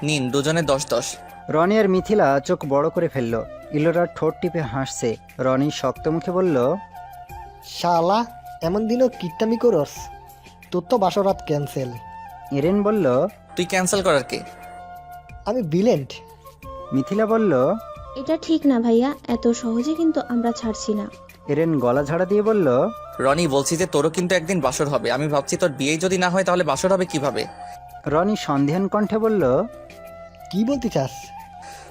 Speaker 1: নিন, দুজনে 10-10।
Speaker 2: রনি আর মিথিলা চোখ বড় করে ফেলল। ইলোরা ঠোঁট টিপে হাসছে। রনি শক্ত মুখে বলল,
Speaker 8: শালা, এমন দিনও কিট্টামি করস? তোর তো বাসরাত ক্যান্সেল।
Speaker 2: রেন বলল,
Speaker 1: তুই ক্যান্সেল করার কে?
Speaker 8: আমি বিলেন্ট।
Speaker 2: মিথিলা বলল,
Speaker 9: এটা ঠিক না ভাইয়া, এত সহজে কিন্তু আমরা ছাড়ছি না।
Speaker 2: রেন গলা ঝাড়া দিয়ে বলল,
Speaker 1: রনি, বলছি যে তোরও কিন্তু একদিন বাসর হবে। আমি ভাবছি তোর বিয়ে যদি না হয় তাহলে বাসর হবে কিভাবে?
Speaker 2: রনি সন্দেহান কণ্ঠে বলল,
Speaker 8: কি বলতে চাস?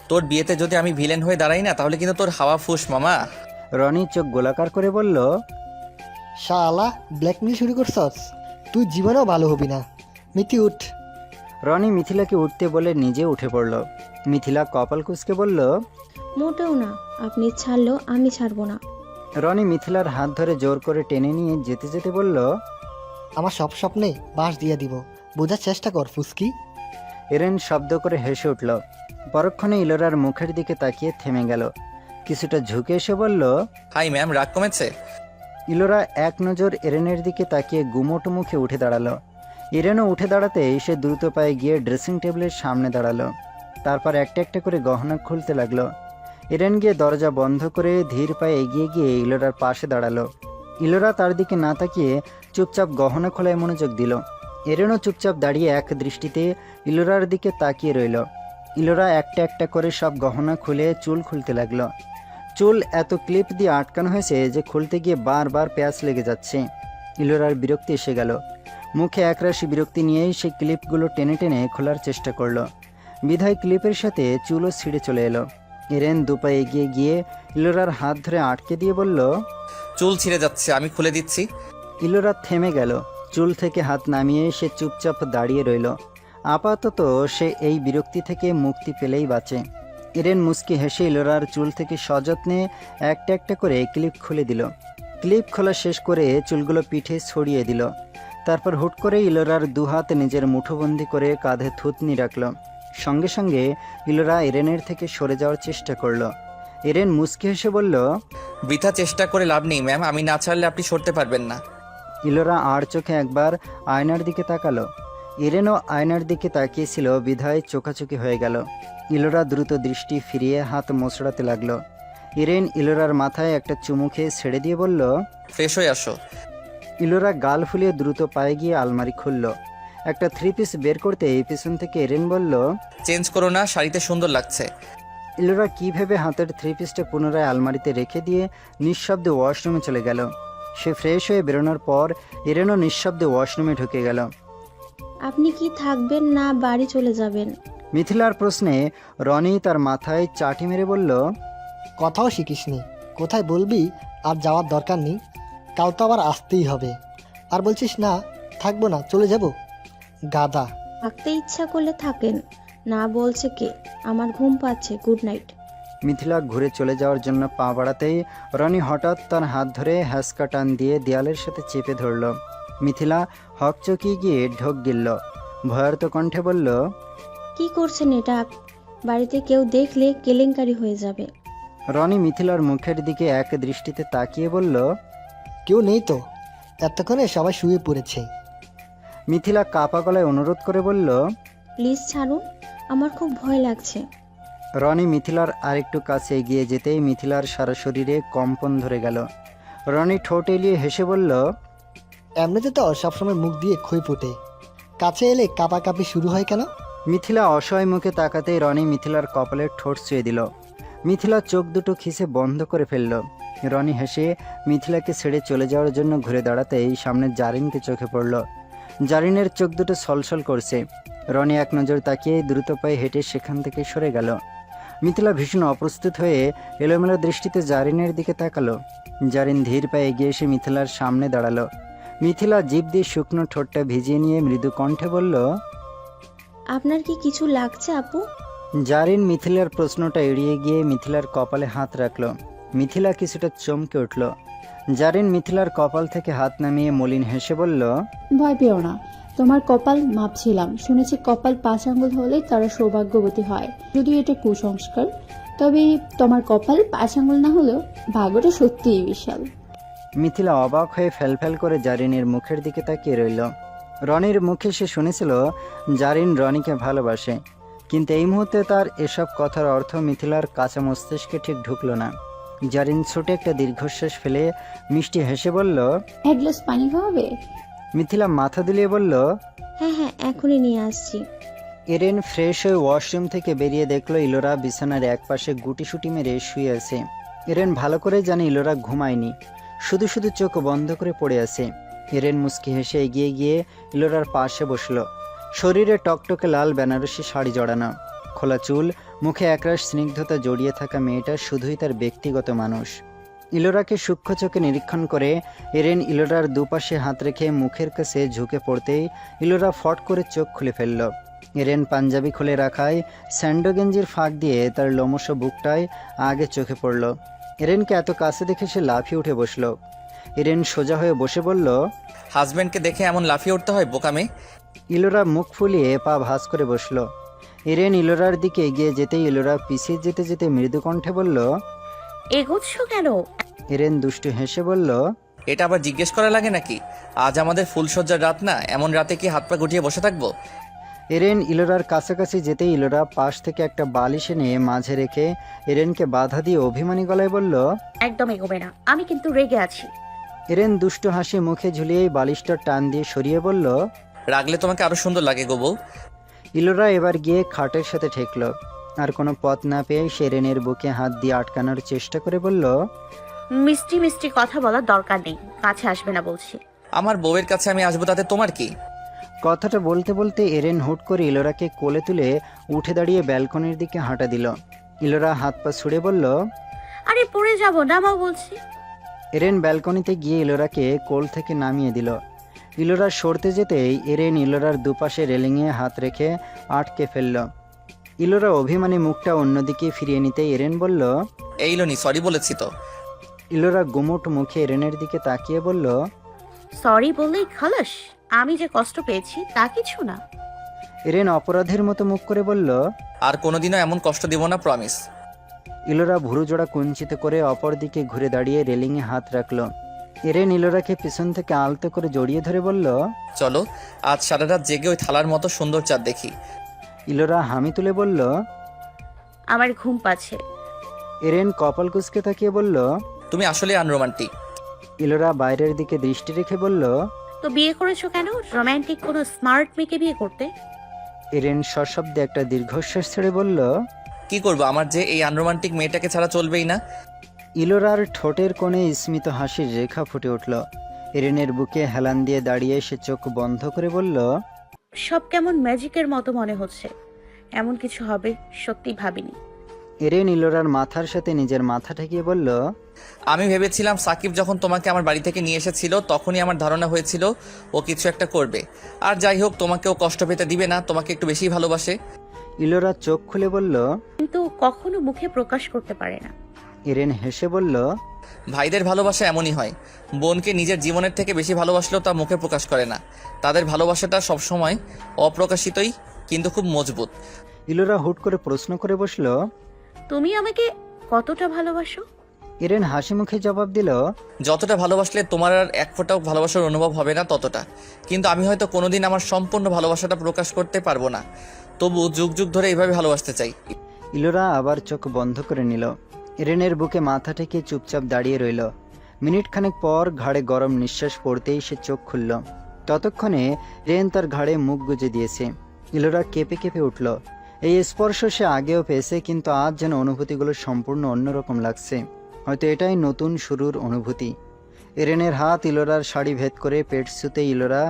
Speaker 1: তোর বিয়েতে যদি আমি ভিলেন হয়ে দাঁড়াই না তাহলে কিন্তু তোর হাওয়া ফুস মামা।
Speaker 2: রনি চোখ গোলাকার করে বলল,
Speaker 8: শালা, ব্ল্যাকমেল শুরু করছস? তুই জীবনেও ভালো হবি না। মিথি উঠ।
Speaker 2: রনি মিথিলাকে উঠতে বলে নিজে উঠে পড়ল। মিথিলা কপাল কুঁচকে বলল,
Speaker 9: মোটেও না, আপনি ছাড়লেও আমি ছাড়বো না।
Speaker 2: রনি মিথিলার হাত ধরে জোর করে টেনে নিয়ে যেতে যেতে বলল,
Speaker 8: আমার সব স্বপ্নে বাঁশ দিয়ে দিব, বোঝার চেষ্টা কর ফুসকি।
Speaker 2: এরেন শব্দ করে হেসে উঠল। পরক্ষণে ইলোরার মুখের দিকে তাকিয়ে থেমে গেল। কিছুটা ঝুঁকে এসে বলল,
Speaker 1: হাই ম্যাম, রাগ কমেছে?
Speaker 2: ইলোরা এক নজর এরেনের দিকে তাকিয়ে গুমোটো মুখে উঠে দাঁড়ালো। এরেনও উঠে দাঁড়াতেই সে দ্রুত পায়ে গিয়ে ড্রেসিং টেবিলের সামনে দাঁড়ালো। তারপর একটা একটা করে গহনা খুলতে লাগলো। এরেন গিয়ে দরজা বন্ধ করে ধীর পায়ে এগিয়ে গিয়ে ইলোরার পাশে দাঁড়ালো। ইলোরা তার দিকে না তাকিয়ে চুপচাপ গহনা খোলায় মনোযোগ দিল। এরেনও চুপচাপ দাঁড়িয়ে এক দৃষ্টিতে ইলোরার দিকে তাকিয়ে রইল। ইলোরা একটা একটা করে সব গহনা খুলে চুল খুলতে লাগলো। চুল এত ক্লিপ দিয়ে আটকানো হয়েছে যে খুলতে গিয়ে বারবার প্যাঁচ লেগে যাচ্ছে। ইলোরার বিরক্তি এসে গেল। মুখে একরাশি বিরক্তি নিয়েই সে ক্লিপগুলো টেনে টেনে খোলার চেষ্টা করলো। বিধায় ক্লিপের সাথে চুলও ছিঁড়ে চলে এলো। এরেন দুপায়ে এগিয়ে গিয়ে ইলোরার হাত ধরে আটকে দিয়ে বলল,
Speaker 1: চুল ছিঁড়ে যাচ্ছে, আমি খুলে দিচ্ছি।
Speaker 2: ইলোরা থেমে গেল। চুল থেকে হাত নামিয়ে সে চুপচাপ দাঁড়িয়ে রইল। আপাতত সে এই বিরক্তি থেকে মুক্তি পেলেই বাঁচে। এরেন মুচকি হেসে ইলোরার চুল থেকে সযত্নে একটা একটা করে ক্লিপ খুলে দিল। ক্লিপ খোলা শেষ করে চুলগুলো পিঠে ছড়িয়ে দিল। তারপর হুট করে ইলোরার দুহাত নিজের মুঠোবন্দি করে কাঁধে থুতনি রাখল। সঙ্গে সঙ্গে ইলোরা এরেনের থেকে সরে যাওয়ার চেষ্টা করল। এরেন মুচকি হেসে বলল,
Speaker 1: বৃথা চেষ্টা করে লাভ নেই ম্যাম, আমি না ছাড়লে আপনি সরতে পারবেন না।
Speaker 2: ইলোরা আর চোখে একবার আয়নার দিকে তাকালো। এরেনও আয়নার দিকে তাকিয়েছিল বিধায় চোখাচোখি হয়ে গেল। ইলোরা দ্রুত দৃষ্টি ফিরিয়ে হাত মোচড়াতে লাগলো। এরেন ইলোরার মাথায় একটা চুমু খেয়ে ছেড়ে দিয়ে বলল,
Speaker 1: ফ্রেশ হয়ে আসো।
Speaker 2: ইলোরা গাল ফুলিয়ে দ্রুত পায়ে গিয়ে আলমারি খুলল। একটা 3 পিস বের করতে এই পিছন থেকে এরেন বলল,
Speaker 1: চেঞ্জ করো না, শাড়িতে সুন্দর লাগছে।
Speaker 2: ইলোরা কি ভেবে হাতের 3 পিসটা পুনরায় আলমারিতে রেখে দিয়ে নিঃশব্দে ওয়াশরুমে চলে গেল। সে ফ্রেশ হয়ে বেরোনোর পর এরেনও নিঃশব্দে ওয়াশরুমে ঢুকে গেল।
Speaker 9: আপনি কি থাকবেন না বাড়ি চলে যাবেন?
Speaker 2: মিথিলার প্রশ্নে রনি তার মাথায় চাটি মেরে বলল,
Speaker 8: কথাও শিখিসনি, কোথায় বলবি আর যাওয়ার দরকার নেই, কাল তো আবার আসতেই হবে, আর বলছিস না থাকবো না চলে যাব, গাদা।
Speaker 9: থাকতে ইচ্ছা করলে থাকেন, না বলছে কে? আমার ঘুম পাচ্ছে, গুড নাইট।
Speaker 2: মিথিলা ঘুরে চলে যাওয়ার জন্য পা বাড়াতেই রনি হঠাৎ তার হাত ধরে হ্যাঁচকা টান দিয়ে দেয়ালের সাথে চেপে ধরল। মিথিলা হকচকিয়ে গিয়ে ঢোক গিলল। ভয়ার্ত কণ্ঠে বলল,
Speaker 9: কি করছেন এটা? বাড়িতে কেউ দেখলে কেলেঙ্কারি হয়ে যাবে।
Speaker 2: রনি মিথিলার মুখের দিকে এক দৃষ্টিতে তাকিয়ে বলল,
Speaker 8: কেউ নেই তো, এতক্ষণে সবাই শুয়ে পড়েছে।
Speaker 2: মিথিলা কাপা গলায় অনুরোধ করে বলল,
Speaker 9: প্লিজ ছাড়ুন, আমার খুব ভয় লাগছে।
Speaker 2: রনি মিথিলার আরেকটু কাছে এগিয়ে যেতেই মিথিলার সারা শরীরে কম্পন ধরে গেল। রনি ঠোঁট এলিয়ে হেসে বলল,
Speaker 8: এমনিতে তো সবসময় মুখ দিয়ে খই ফোটে, কাছে এলে কাঁপাকাঁপি শুরু হয় কেন?
Speaker 2: মিথিলা অসহায় মুখে তাকাতেই রনি মিথিলার কপালে ঠোঁট ছুঁয়ে দিল। মিথিলা চোখ দুটো খিসে বন্ধ করে ফেলল। রনি হেসে মিথিলাকে ছেড়ে চলে যাওয়ার জন্য ঘুরে দাঁড়াতেই সামনে জারিনকে চোখে পড়ল। জারিনের চোখ দুটো ছলছল করছে। রনি এক নজর তাকিয়ে দ্রুত পায়ে হেঁটে সেখান থেকে সরে গেল। মিথিলা ভীষণ অপ্রস্তুত হয়ে এলোমেলো দৃষ্টিতে জারিনের দিকে তাকালো। জারিন ধীর পায়ে এগিয়ে এসে মিথিলার সামনে দাঁড়ালো। মিথিলা জিভ দিয়ে শুকনো ঠোঁটটা ভিজিয়ে নিয়ে মৃদু কণ্ঠে বলল,
Speaker 9: আপনার কি কিছু লাগছে আপু?
Speaker 2: জারিন মিথিলার প্রশ্নটা এড়িয়ে গিয়ে মিথিলার কপালে হাত রাখল। মিথিলা কিছুটা চমকে উঠল। জারিন মিথিলার কপাল থেকে হাত নামিয়ে মলিন হেসে বলল,
Speaker 13: ভয় পেও না, তোমার কপাল মাপছিলাম, শুনেছি কপাল 5 আঙ্গুল হলে তারা সৌভাগ্যবতী হয়, যদিও এটা কুসংস্কার, তবে তোমার কপাল 5 আঙ্গুল না হলেও ভাগ্যটা সত্যিই বিশাল।
Speaker 2: মিথিলা অবাক হয়ে ফ্যালফ্যাল করে জারিনের মুখের দিকে তাকিয়ে রইল। রনির মুখে সে শুনেছিল জারিন রনিকে ভালোবাসে, কিন্তু এই মুহূর্তে তার এসব কথার অর্থ মিথিলার কাঁচা মস্তিষ্কে ঠিক ঢুকলো না। জারিন ছোট একটা দীর্ঘশ্বাস ফেলে মিষ্টি হেসে বলল,
Speaker 13: 1 গ্লাস পানি খাওয়াবে?
Speaker 2: মিথিলা মাথা দুলিয়ে বলল,
Speaker 9: হ্যাঁ হ্যাঁ, এখনই নিয়ে আসছি।
Speaker 2: এরেন ফ্রেশ হয়ে ওয়াশরুম থেকে বেরিয়ে দেখলো ইলোরা বিছানার এক পাশে গুটিসুটি মেরে শুয়ে আছে। এরেন ভালো করে জানে ইলোরা ঘুমায়নি, শুধু শুধু চোখ বন্ধ করে পড়ে আছে। এরেন মুস্কি হেসে এগিয়ে গিয়ে ইলোরার পাশে বসলো। শরীরে টকটকে লাল বেনারসি শাড়ি জড়ানো, খোলা চুল, মুখে একরাশ স্নিগ্ধতা জড়িয়ে থাকা মেয়েটা শুধুই তার ব্যক্তিগত মানুষ। ইলোরাকে সূক্ষ্ম চোখে নিরীক্ষণ করে এরেন ইলোরার দুপাশে হাত রেখে মুখের কাছে ঝুঁকে পড়তেই ইলোরা ফট করে চোখ খুলে ফেলল। এরেন পাঞ্জাবি খুলে রাখায় স্যান্ডো গেঞ্জির ফাঁক দিয়ে তার লোমশ বুকটায় আগে চোখে পড়ল। এরেনকে এত কাছে দেখে সে লাফিয়ে উঠে বসল। এরেন সোজা হয়ে বসে বলল,
Speaker 1: হাজবেন্ডকে দেখে এমন লাফিয়ে উঠতে হয় বোকামে?
Speaker 2: ইলোরা মুখ ফুলিয়ে পা ভাঁজ করে বসল। এরেন ইলোরার দিকে এগিয়ে যেতেই ইলোরা পিছিয়ে যেতে যেতে মৃদু কণ্ঠে বলল,
Speaker 11: এগোচ্ছ কেন?
Speaker 2: এরেন দুষ্টু হেসে বলল,
Speaker 1: এটা আবার জিজ্ঞেস করা লাগে নাকি? আজ আমাদের ফুলসজ্জার রাত না, এমন রাতে কি হাত পা গুটিয়ে বসে থাকবো?
Speaker 2: এরেন ইলোরার কাছাকাছি যেতেই ইলোরা পাশ থেকে একটা বালিশ এনে মাঝে রেখে এরেনকে বাধা দিয়ে অভিমানী গলায় বলল,
Speaker 11: একদম এগোবে না, আমি কিন্তু রেগে আছি।
Speaker 2: এরেন দুষ্টু হাসি মুখে ঝুলিয়েই বালিশটা টান দিয়ে সরিয়ে বলল,
Speaker 1: রাগলে তোমাকে আরো সুন্দর লাগে গো বউ।
Speaker 2: ইলোরা এবার গিয়ে খাটের সাথে ঠেকল। আর কোনো পথ না পেয়ে সে এরেনের বুকে হাত দিয়ে আটকানোর চেষ্টা করে বলল,
Speaker 11: মিষ্টি মিষ্টি কথা বলার দরকার নেই, কাছে আসবে না বলছি।
Speaker 1: আমার বউয়ের কাছে আমি আসবো, তাতে তোমার কি?
Speaker 2: কথাটা বলতে বলতে এরেন হুট করে ইলোরাকে কোলে তুলে উঠে দাঁড়িয়ে ব্যালকনির দিকে হাঁটা দিল। ইলোরা হাত পা ছুড়ে বলল,
Speaker 11: আরে পড়ে যাবো, নামাও বলছি।
Speaker 2: এরেন ব্যালকনিতে গিয়ে ইলোরাকে কোল থেকে নামিয়ে দিল। ইলোরা সরতে যেতেই এরেন ইলোরার দুপাশে রেলিংয়ে হাত রেখে আটকে ফেলল। ইলোরা অভিমানী মুখটা অন্যদিকে ফিরিয়ে নিতেই এরেন বলল,
Speaker 1: এই লোনি, সরি বলেছি তো।
Speaker 2: ইলোরা গুমোট মুখে এরেনের দিকে তাকিয়ে বলল,
Speaker 11: সরি বললেই খালাস, আমি যে কষ্ট পেয়েছি তা কিছু না।
Speaker 2: এরেন অপরাধের মতো মুখ করে বলল,
Speaker 1: আর কোনোদিনও এমন কষ্ট দিব না, প্রমিস।
Speaker 2: ইলোরা ভুরু জোড়া কুঞ্চিত করে অপর দিকে ঘুরে দাঁড়িয়ে রেলিংয়ে হাত রাখল। এরেন ইলোরাকে পিছন থেকে আলতো করে জড়িয়ে ধরে বলল,
Speaker 1: চলো আজ সারা রাত জেগে ওই থালার মতো সুন্দর চাঁদ দেখি।
Speaker 2: ইলোরা হামি তুলে বলল।
Speaker 11: আমার ঘুম পাচ্ছে।
Speaker 2: এরেন কপাল কুঁচকে তাকিয়ে বলল,
Speaker 1: তুমি আসলে আনরোমান্টিক।
Speaker 2: ইলোরা বাইরের দিকে দৃষ্টি রেখে বলল,
Speaker 11: তো বিয়ে করেছো কেন? রোমান্টিক কোনো স্মার্ট মেয়েকে বিয়ে করতে।
Speaker 2: এরেন সশব্দে একটা দীর্ঘশ্বাস ছেড়ে বলল,
Speaker 1: কি করবো, আমার যে এই আনরোমান্টিক মেয়েটাকে ছাড়া চলবেই না।
Speaker 2: ইলোরার ঠোঁটের কোণে স্মিত হাসির রেখা ফুটে উঠল। এরেনের বুকে হেলান দিয়ে দাঁড়িয়ে সে চোখ বন্ধ করে বলল,
Speaker 11: সব কেমন ম্যাজিকের মতো মনে হচ্ছে। এমন কিছু হবে সত্যি ভাবিনি।
Speaker 2: এরেন ইলোরার মাথার সাথে নিজের মাথা ঠেকিয়ে বলল,
Speaker 1: আমি ভেবেছিলাম সাকিব যখন তোমাকে আমার বাড়ি থেকে নিয়ে এসেছিল তখনই আমার ধারণা হয়েছিল ও কিছু একটা করবে। আর যাই হোক, তোমাকেও কষ্ট পেতে দিবে না, তোমাকে একটু বেশি ভালোবাসে।
Speaker 2: ইলোরা চোখ খুলে বলল,
Speaker 11: কিন্তু কখনো মুখে প্রকাশ করতে পারে না।
Speaker 2: এরেন হেসে বলল,
Speaker 1: ভাইদের ভালোবাসা এমনই হয়, বোনকে নিজের জীবনের থেকে বেশি ভালোবাসলেও তা মুখে প্রকাশ করে না। তাদের ভালোবাসাটা সবসময় অপ্রকাশিতই, কিন্তু খুব মজবুত।
Speaker 2: ইলোরা হুট করে প্রশ্ন করে বসল।
Speaker 11: তুমি আমাকে কতটা ভালোবাসো?
Speaker 2: এরেন হাসি মুখে জবাব দিল,
Speaker 1: যতটা ভালোবাসলে তোমার আর এক ফোঁটাও ভালোবাসার অনুভব হবে না ততটা। কিন্তু আমি হয়তো কোনোদিন আমার সম্পূর্ণ ভালোবাসাটা প্রকাশ করতে পারবো না, তবু যুগ যুগ ধরে এইভাবে ভালোবাসতে চাই।
Speaker 2: ইলোরা আবার চোখ বন্ধ করে নিল। এরেনের বুকে মাথা ঠেকে চুপচাপ দাঁড়িয়ে রইল। মিনিট খানেক পর ঘাড়ে গরম নিঃশ্বাস পড়তেই সে চোখ খুলল। ততক্ষণে রেন তার ঘাড়ে মুখ গুজে দিয়েছে। ইলোরা কেঁপে কেঁপে উঠল। এই স্পর্শ সে আগেও পেয়েছে, কিন্তু আজ যেন অনুভূতিগুলো সম্পূর্ণ অন্যরকম লাগছে। হয়তো এটাই নতুন শুরুর অনুভূতি। এরেনের হাত ইলোরার শাড়ি ভেদ করে পেট ছুঁতে ইলোরা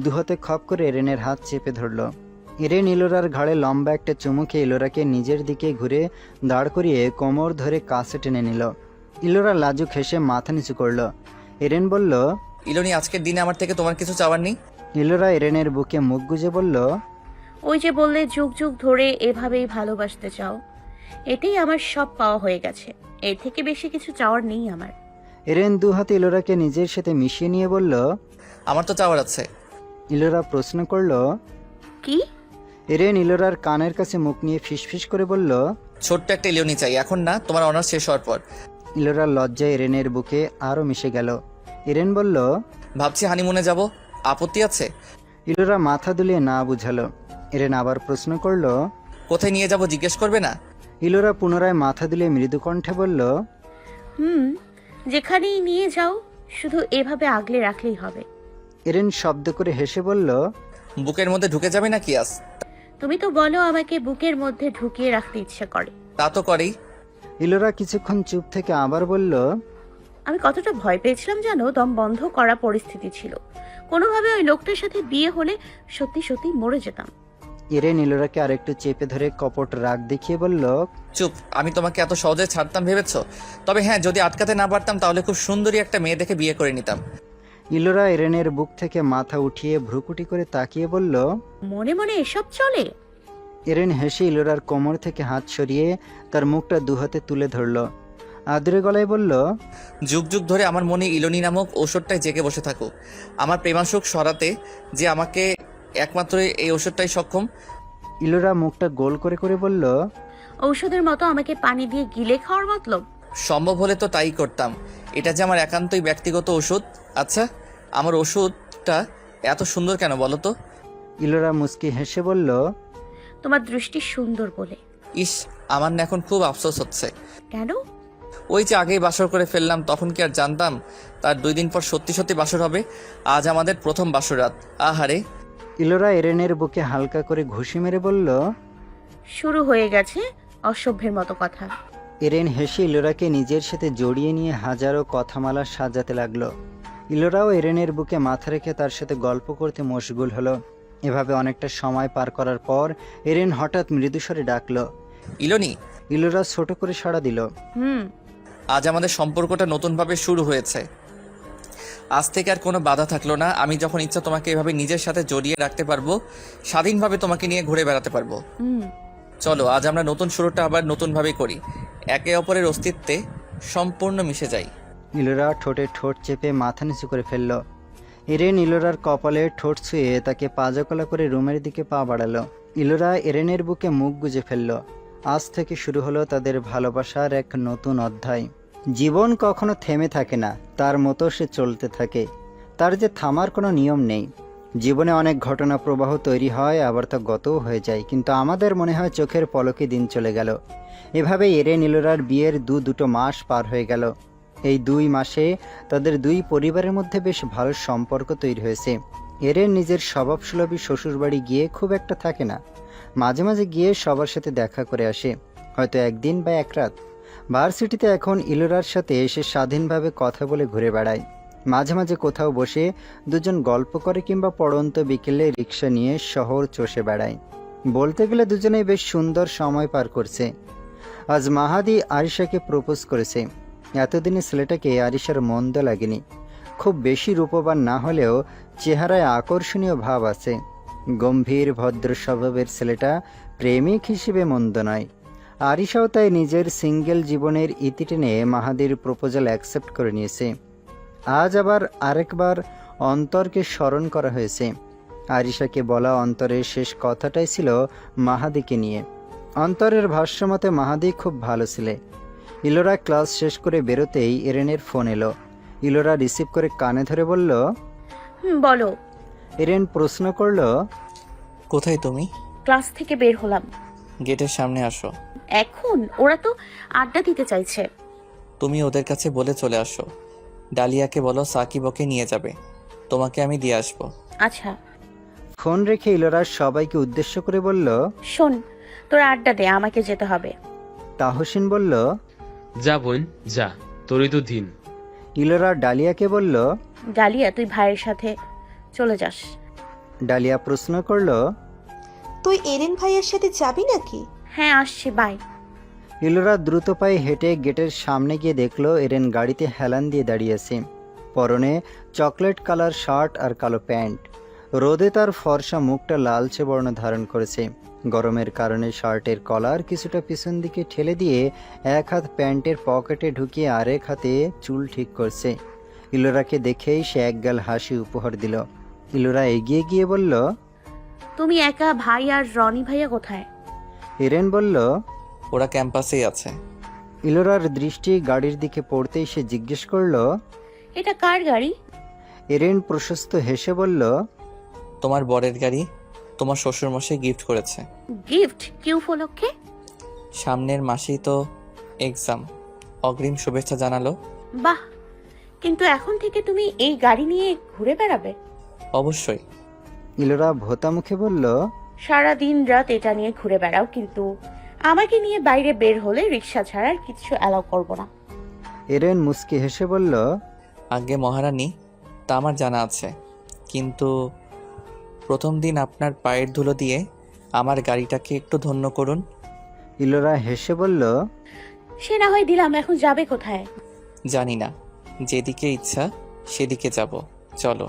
Speaker 2: দুহাতে খপ করে এরেনের হাত চেপে ধরল। এরেন ইলোরার ঘাড়ে লম্বা একটা চুমু খেয়ে ইলোরাকে নিজের দিকে ঘুরে দাঁড় করিয়ে কোমর ধরে কাছে টেনে নিল। ইলোরা লাজুক হেসে মাথা নিচু করল। এরেন বলল,
Speaker 1: ইলোনি, আজকের দিনে আমার থেকে তোমার কিছু চাওয়ার নেই?
Speaker 2: ইলোরা এরেনের বুকে মুখ গুজে বলল,
Speaker 11: ওই যে বললে যুগ যুগ ধরে এভাবেই ভালোবাসতে চাও, এটাই আমার সব পাওয়া হয়ে গেছে। এর থেকে বেশি কিছু চাওয়ার নেই আমার।
Speaker 2: এরেন দু হাতে ইলোরাকে নিজের সাথে মিশিয়ে নিয়ে বলল,
Speaker 1: আমার তো চাওয়ার আছে।
Speaker 2: ইলোরা প্রশ্ন করল,
Speaker 11: কি?
Speaker 2: এরেন ইলোরার কানের কাছে মুখ নিয়ে ফিসফিস করে বলল,
Speaker 1: ছোট্ট একটা ইলিওনি চাই, এখন না, তোমার অনার্স শেষ হওয়ার পর।
Speaker 2: ইলোরার লজ্জায় এরেনের বুকে আরও মিশে গেল। এরেন বলল,
Speaker 1: ভাবছি হানিমুনে যাব, আপত্তি আছে?
Speaker 2: ইলোরা মাথা দুলিয়ে না বুঝালো। এরেন আবার প্রশ্ন করল,
Speaker 1: কোথায় নিয়ে যাব জিজ্ঞেস করবে না?
Speaker 2: ইলোরা পুনরায় মাথা দুলিয়ে মৃদু কণ্ঠে বলল,
Speaker 11: যেখানেই নিয়ে যাও, শুধু এভাবে আগলে রাখলেই হবে।
Speaker 2: এরেন শব্দ করে হেসে বলল,
Speaker 1: বুকের মধ্যে ঢুকে যাবে নাকি আজ?
Speaker 11: তুমি তো বলো আমাকে বুকের মধ্যে ঢুকিয়ে রাখতে ইচ্ছে করে।
Speaker 1: তা তো করেই।
Speaker 2: ইলোরা কিছুক্ষণ চুপ থেকে আবার বলল,
Speaker 11: আমি কতটা ভয় পেয়েছিলাম জানো, দম বন্ধ করা পরিস্থিতি ছিল। কোনোভাবে ওই লোকটার সাথে বিয়ে হলে সত্যি সত্যি মরে যেতাম।
Speaker 2: এরেন ইলোরাকে আরেকটু চেপে ধরে কপট রাগ দেখিয়ে বলল,
Speaker 1: চুপ, আমি তোমাকে এত সহজে ছাড়তাম ভেবেছো? তবে হ্যাঁ, যদি আটকাতে না পারতাম তাহলে খুব সুন্দরী একটা মেয়ে দেখে বিয়ে করে নিতাম।
Speaker 2: ইলোরা এরেনের বুক থেকে মাথা উঠিয়ে ভ্রুকুটি করে তাকিয়ে বলল,
Speaker 11: মনে মনে এসব চলে?
Speaker 2: এরেন হেসে ইলোরার কোমর থেকে হাত সরিয়ে তার মুখটা দুহাতে তুলে ধরল। আদরে গলায় বলল,
Speaker 1: যুগ যুগ ধরে আমার মনে ইলোনি নামক ঔষধটাই জেগে বসে থাকো। আমার প্রেমাসুখ সরাতে যে আমাকে একমাত্র এই ঔষধটাই সক্ষম।
Speaker 2: ইলোরা মুখটা গোল করে করে বলল,
Speaker 11: ঔষধের মতো আমাকে পানি দিয়ে গিলে খাওয়ার মতলব?
Speaker 1: সম্ভব হলে তো তাই করতাম। এটা যে আমার একান্তই ব্যক্তিগত ওষুধ। আচ্ছা, আমার ওষুধটা এত সুন্দর কেন বলো তো?
Speaker 2: ইলোরা মুচকি হেসে বলল,
Speaker 11: তোমার দৃষ্টি সুন্দর বলে।
Speaker 1: ইস, আমার না এখন খুব আফসোস হচ্ছে।
Speaker 11: কেন?
Speaker 1: ওই যে আগেই বাসর করে ফেললাম, তখন কি আর জানতাম তার 2 দিন পর সত্যি সত্যি বাসর হবে? আজ আমাদের প্রথম বাসর রাত। আহারে।
Speaker 2: ইলোরা এরেনের বুকে হালকা করে ঘুষি মেরে বলল,
Speaker 11: শুরু হয়ে গেছে অসভ্যের মতো কথা।
Speaker 2: এরেন হেসে ইলোরাকে নিজের সাথে জড়িয়ে নিয়ে হাজারো কথামালা সাজাতে লাগলো। ইলোরাও এরেনের বুকে মাথা রেখে তার সাথে গল্প করতে মশগুল হলো। এভাবে অনেকটা সময় পার করার পর এরেন হঠাৎ মৃদুস্বরে ডাকলো,
Speaker 1: ইলোনি।
Speaker 2: ইলোরা ছোট করে সাড়া দিল।
Speaker 1: আজ আমাদের সম্পর্কটা নতুনভাবে শুরু হয়েছে। আজ থেকে আর কোনো বাধা থাকলো না। আমি যখন ইচ্ছা তোমাকে এভাবে নিজের সাথে জড়িয়ে রাখতে পারবো, স্বাধীনভাবে তোমাকে নিয়ে ঘুরে বেড়াতে পারবো। চলো আজ আমরা নতুন শুরুটা আবার নতুনভাবে করি, একে অপরের অস্তিত্বে সম্পূর্ণ মিশে যাই।
Speaker 2: ইলোরা ঠোঁটে ঠোঁট চেপে মাথা নিচু করে ফেলল। এরেন ইলোরার কপালে ঠোঁট ছুঁয়ে তাকে পাজাকলা করে রুমের দিকে পা বাড়ালো। ইলোরা এরেনের বুকে মুখ গুজে ফেলল। আজ থেকে শুরু হলো তাদের ভালোবাসার এক নতুন অধ্যায়। জীবন কখনো থেমে থাকে না, তার মতো সে চলতে থাকে। তার যে থামার কোনো নিয়ম নেই। জীবনে অনেক ঘটনা প্রবাহ তৈরি হয়, আবার তা গতও হয়ে যায়, কিন্তু আমাদের মনে হয় চোখের পলকে দিন চলে গেল। এভাবে এরেন ইলোরার বিয়ের দুটো মাস পার হয়ে গেল। এই 2 মাসে তাদের 2 পরিবারের মধ্যে বেশ ভালো সম্পর্ক তৈরি হয়েছে। এরেন নিজের স্বভাবসুলভী শ্বশুরবাড়ি গিয়ে খুব একটা থাকে না, মাঝে মাঝে গিয়ে সবার সাথে দেখা করে আসে, হয়তো একদিন বা এক রাত। ভার্সিটিতে এখন ইলোরার সাথে এসে স্বাধীনভাবে কথা বলে ঘুরে বেড়ায়। মাঝে মাঝে কোথাও বসে দুজন গল্প করে কিংবা পড়ন্ত বিকেলে রিক্সা নিয়ে শহর চষে বেড়ায়। বলতে গেলে দুজনেই বেশ সুন্দর সময় পার করছে। আজ মাহাদি আরিশাকে প্রপোজ করেছে। এতদিনে ছেলেটাকে আরিশার মন্দ লাগেনি। খুব বেশি রূপবান না হলেও চেহারায় আকর্ষণীয় ভাব আছে। গম্ভীর ভদ্র স্বভাবের ছেলেটা প্রেমিক হিসেবে মন্দ নয়। আরিশাও তাই নিজের সিঙ্গেল জীবনের ইতি টেনে মাহাদির প্রপোজাল অ্যাকসেপ্ট করে নিয়েছে। আজ আবার আরেকবার অন্তরকে স্মরণ করা হয়েছে। আরিশাকে বলা অন্তরের শেষ কথাটাই ছিল মাহাদিকে নিয়ে। অন্তরের ভাষ্যমতে মাহাদি খুব ভালো ছেলে। ইলোরা ক্লাস শেষ করে বেরোতেই এরেনের ফোন এলো। ইলোরা রিসিভ করে কানে ধরে বলল,
Speaker 11: বলো।
Speaker 2: এরেন প্রশ্ন করলো,
Speaker 1: কোথায় তুমি?
Speaker 11: ক্লাস থেকে বের হলাম।
Speaker 1: গেটের সামনে আসো।
Speaker 11: এখন? ওরা তো আড্ডা দিতে চাইছে।
Speaker 1: তুমি ওদের কাছে বলে চলে আসো। ডালিয়াকে বলো সাকিব ওকে নিয়ে যাবে, তোমাকে আমি দিয়ে আসবো।
Speaker 11: আচ্ছা।
Speaker 2: ফোন রেখে ইলোরা সবাইকে উদ্দেশ্য করে বলল,
Speaker 11: শোন, তোরা আড্ডা দে, আমাকে যেতে হবে।
Speaker 2: তাহসিন বলল,
Speaker 5: যা বোন যা, তোরই তো দিন।
Speaker 2: ইলোরা ডালিয়াকে বলল,
Speaker 11: ডালিয়া, তুই ভাইয়ের সাথে চলে যাস।
Speaker 2: ডালিয়া প্রশ্ন করলো,
Speaker 14: তুই এরেন ভাইয়ের সাথে যাবি নাকি?
Speaker 11: হ্যাঁ, আসছি, বাই।
Speaker 2: ইলোরা দ্রুত পায়ে হেঁটে গেটের সামনে গিয়ে দেখলো এরেন গাড়িতে হেলান দিয়ে দাঁড়িয়েছে। পরনে চকলেট কালার শার্ট আর কালো প্যান্ট। রোদে তার ফর্সা মুখটা লালচে বর্ণ ধারণ করেছে। গরমের কারণে শার্টের কলার কিছুটা পিছন দিকে ঠেলে দিয়ে এক হাত প্যান্টের পকেটে ঢুকিয়ে আরেক হাতে চুল ঠিক করছে। ইলোরাকে দেখেই সে একগাল হাসি উপহার দিল। ইলোরা এগিয়ে গিয়ে বলল,
Speaker 11: তুমি একা? ভাই আর রনি ভাইয়া কোথায়?
Speaker 2: এরেন বলল,
Speaker 1: ওরা ক্যাম্পাসেই আছে।
Speaker 2: ইলোরার দৃষ্টি গাড়ির দিকে পড়তেই সে জিজ্ঞেস করলো,
Speaker 11: এটা কার গাড়ি?
Speaker 2: এরেন প্রশস্ত হেসে বলল,
Speaker 1: তোমার বরের গাড়ি, তোমার শ্বশুরমশাই গিফট করেছে।
Speaker 11: গিফট? কি উপলক্ষে?
Speaker 1: সামনের মাসেই তো এক্সাম, অগ্রিম শুভেচ্ছা জানালো।
Speaker 11: বাহ, কিন্তু এখন থেকে তুমি এই গাড়ি নিয়ে ঘুরে বেড়াবে?
Speaker 1: অবশ্যই।
Speaker 2: ইলোরা ভোতা মুখে বলল,
Speaker 11: সারা দিন রাত এটা নিয়ে ঘুরে বেড়াও, কিন্তু আমাকে নিয়ে বাইরে বের হলে রিক্সা ছাড়া আর কিছু অ্যালাউ করবো না।
Speaker 2: এরেন মুস্কি হেসে বলল,
Speaker 1: আগে মহারানী, তা আমার জানা আছে, কিন্তু প্রথম দিন আপনার পায়ের ধুলো দিয়ে আমার গাড়িটাকে একটু ধন্য করুন।
Speaker 2: ইলোরা হেসে বলল,
Speaker 11: সে না হয় দিলাম, এখন যাবে কোথায়?
Speaker 1: জানি না, যেদিকে ইচ্ছা সেদিকে যাব, চলো।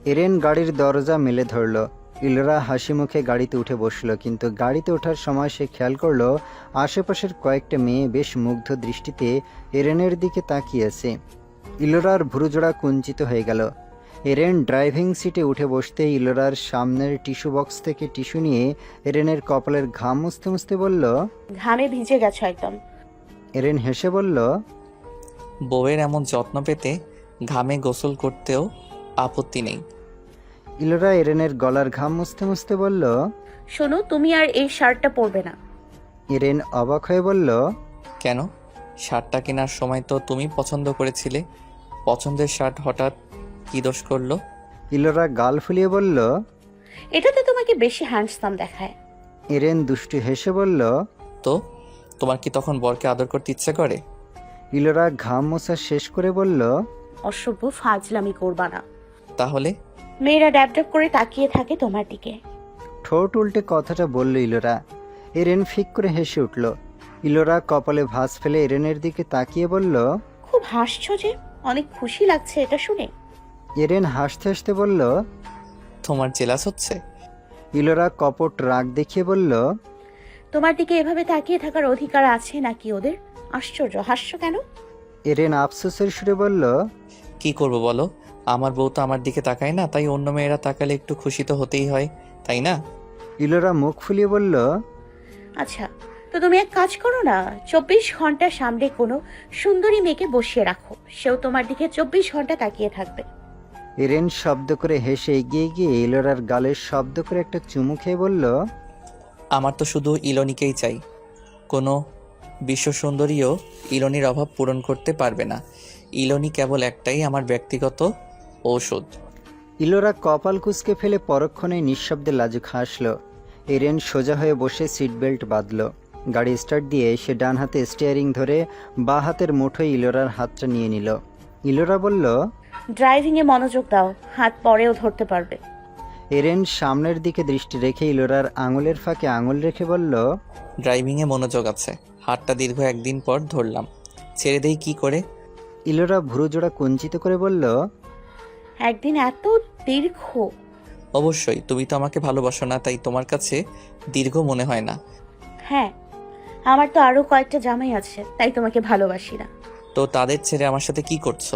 Speaker 2: এরেন গাড়ির দরজা মেলে ধরল। ইলোরা হাসি মুখে গাড়িতে উঠে বসল, কিন্তু গাড়িতে ওঠার সময় সে খেয়াল করলো আশেপাশের কয়েকটা মেয়ে বেশ মুগ্ধ দৃষ্টিতে এরেনের দিকে তাকিয়েছে। ইলোরার ভুরুজোড়া কুঞ্চিত হয়ে গেল। এরেন ড্রাইভিং সিটে উঠে বসতে ইলোরার সামনের টিস্যু বক্স থেকে টিস্যু নিয়ে এরেনের কপালের ঘাম মুছতে মুছতে বলল,
Speaker 11: ঘামে ভিজে গেছে একদম।
Speaker 2: এরেন হেসে বলল,
Speaker 1: বউয়ের এমন যত্ন পেতে ঘামে গোসল করতেও আপত্তি নেই।
Speaker 2: ইলোরা এরেনের গলার ঘাম মুছতে মুছতে বলল,
Speaker 11: শোনো, তুমি আর এই শার্টটা পরবে না।
Speaker 2: এরেন অবাক হয়ে বলল,
Speaker 1: কেন? শার্টটা কেনার সময় তো তুমি পছন্দ করেছিলে। পছন্দের শার্ট হঠাৎ কি দোষ করলো?
Speaker 2: ইলোরা গাল ফুলিয়ে বলল,
Speaker 11: এটাতে তোমাকে বেশি হ্যান্ডসাম দেখায়।
Speaker 2: এরেন দুষ্টু হেসে বলল,
Speaker 1: তো তোমার কি তখন বরকে আদর করতে ইচ্ছে করে?
Speaker 2: ইলোরা ঘাম মোছা শেষ করে বলল,
Speaker 11: অসভ্য, ফাজলামি করবা না।
Speaker 1: তাহলে?
Speaker 11: মেয়েরা ড্যাব ড্যাব করে তাকিয়ে থাকে তোমার দিকে।
Speaker 2: ঠোঁট উল্টে কথাটা বলল ইলোরা। এরেন ফিক করে হেসে উঠল। ইলোরা কপালে ভাঁজ ফেলে এরেনের দিকে তাকিয়ে বলল,
Speaker 11: খুব হাসছো যে, অনেক খুশি লাগছে এটা শুনে।
Speaker 2: এরেন হাসতে হাসতে বলল,
Speaker 1: তোমার জেলাস হচ্ছে?
Speaker 2: ইলোরা কপট রাগ দেখিয়ে বলল,
Speaker 11: তোমার দিকে এভাবে তাকিয়ে থাকার অধিকার আছে নাকি ওদের? আশ্চর্য, হাসছো কেন?
Speaker 2: এরেন আফসোসের সুরে বলল,
Speaker 1: কি করব বলো, আমার বউ তো আমার দিকে তাকায় না, তাই অন্য মেয়েরা তাকালে একটু খুশি তো হতেই হয়, তাই না?
Speaker 2: ইলোরা মুখ ফুলিয়ে বলল,
Speaker 11: আচ্ছা, তো তুমি এক কাজ করো না, 24 ঘন্টা সামনে কোনো সুন্দরী মেয়েকে বসিয়ে রাখো, সেও তোমার দিকে 24 ঘন্টা তাকিয়ে থাকবে।
Speaker 2: এরেন শব্দ করে হেসে এগিয়ে গিয়ে ইলোরার গালের শব্দ করে একটা চুমু খেয়ে বলল,
Speaker 1: আমার তো শুধু ইলনিকেই চাই। কোনো বিশ্ব সুন্দরীও ইলনির অভাব পূরণ করতে পারবে না। ইলনি কেবল একটাই আমার ব্যক্তিগত ঔষধ।
Speaker 2: ইলোরা কপাল কুঁচকে ফেলে পরক্ষণে নিঃশব্দে লাজুক হাসল। এরেন সোজা হয়ে বসে সিট বেল্ট বাঁধল। গাড়ি স্টার্ট দিয়ে সে ডান হাতে স্টিয়ারিং ধরে বাঁ হাতের মুঠোয় ইলোরার হাতটা নিয়ে নিল। ইলোরা বলল,
Speaker 11: ড্রাইভিংয়ে মনোযোগ দাও, হাত পরেও ধরতে পারবে।
Speaker 2: এরেন সামনের দিকে দৃষ্টি রেখে ইলোরার আঙুলের ফাঁকে আঙুল রেখে বলল,
Speaker 1: ড্রাইভিংয়ে মনোযোগ আছে। হাতটা দীর্ঘ একদিন পর ধরলাম, ছেড়ে দেই কি করে?
Speaker 2: ইলোরা ভুরুজোড়া কুঞ্চিত করে বলল,
Speaker 11: একদিন এত দীর্ঘ?
Speaker 1: অবশ্যই, তুমি তো আমাকে ভালোবাসো না, তাই তোমার কাছে দীর্ঘ মনে হয় না।
Speaker 11: হ্যাঁ, আমার তো আরো কয়েকটা জামাই আছে, তাই তোমাকে ভালোবাসি না।
Speaker 1: তো তাদের ছেড়ে আমার সাথে কি করছো?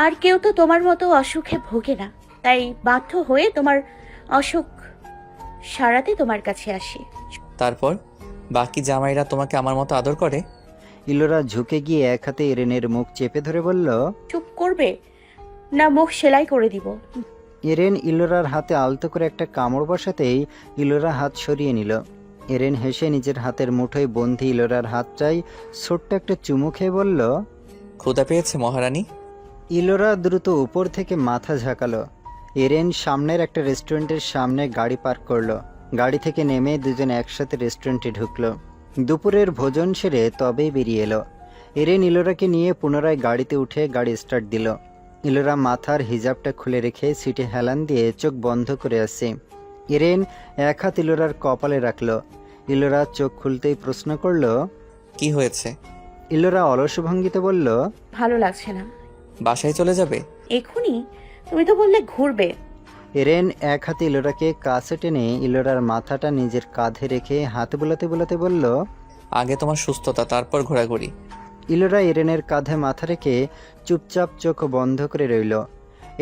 Speaker 11: আর কেউ তো তোমার মতো অসুখে ভোগে না, তাই বাধ্য হয়ে তোমার অসুখ সারাতে তোমার কাছে আসি।
Speaker 1: তারপর বাকি জামাইরা তোমাকে আমার মতো আদর করে?
Speaker 2: ইলোরা ঝুঁকে গিয়ে এক হাতে এরেনের মুখ চেপে ধরে বলল,
Speaker 11: চুপ করবে না মুখ সেলাই করে দিব।
Speaker 2: এরেন ইলোরার হাতে আলতো করে একটা কামড় বসাতেই ইলোরা হাত সরিয়ে নিল। এরেন হেসে নিজের হাতের মুঠোয় বন্ধি ইলোরার হাতটাই ছোট্ট একটা চুমু খেয়ে বলল,
Speaker 1: ক্ষুধা পেয়েছে মহারানী?
Speaker 2: ইলোরা দ্রুত উপর থেকে মাথা ঝাঁকালো। এরেন সামনের একটা রেস্টুরেন্টের সামনে গাড়ি পার্ক করলো। গাড়ি থেকে নেমে দুজন একসাথে রেস্টুরেন্টে ঢুকলো। দুপুরের ভোজন সেরে তবেই বেরিয়ে এলো। এরেন ইলোরাকে নিয়ে পুনরায় গাড়িতে উঠে গাড়ি স্টার্ট দিল। ইলোরা মাথার হিজাবটা খুলে রেখে সিটে হেলান দিয়ে চোখ বন্ধ করে আসছে। এরেন এক হাত ইলোরার কপালে রাখলো। ইলোরা চোখ খুলতেই প্রশ্ন করলো,
Speaker 1: কি হয়েছে?
Speaker 2: ইলোরা অলস ভঙ্গিতে বলল,
Speaker 11: ভালো লাগছে না।
Speaker 1: বাসায় চলে যাবে?
Speaker 11: এখনই? তুমি তো বললে ঘুরবে।
Speaker 2: এরেন এক হাতে ইলোরাকে কাছে টেনে ইলোরার মাথাটা নিজের কাঁধে রেখে হাত বোলাতে বোলাতে বলল,
Speaker 1: আগে তোমার সুস্থতা, তারপর ঘোরাঘুরি।
Speaker 2: ইলোরা এরেনের কাঁধে মাথা রেখে চুপচাপ চোখ বন্ধ করে রইল।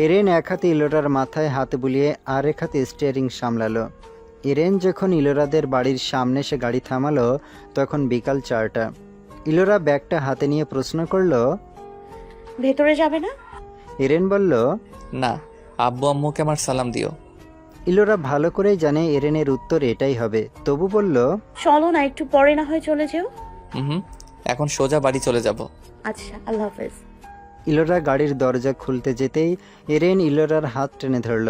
Speaker 2: এরেন এক হাতে ইলোরার মাথায় হাত বুলিয়ে আর এক হাতে স্টিয়ারিং সামলালো। এরেন যখন ইলোরাদের বাড়ির সামনে সে গাড়ি থামালো তখন বিকাল 4টা। ইলোরা ব্যাগটা হাতে নিয়ে প্রশ্ন করলো,
Speaker 11: ভেতরে যাবে না?
Speaker 2: এরেন বলল,
Speaker 1: না, আব্বু আম্মুকে আমার সালাম দিও।
Speaker 2: ইলোরা ভালো করেই জানে এরেনের উত্তর এটাই হবে, তবু বলল,
Speaker 11: চলো না, একটু পরে না হয় চলে যেও।
Speaker 1: হুম, এখন সোজা বাড়ি চলে যাব।
Speaker 11: আচ্ছা, আল্লাহ হাফেজ।
Speaker 2: ইলোরা গাড়ির দরজা খুলতে যেতেই এরেন ইলোরার হাত টেনে ধরল।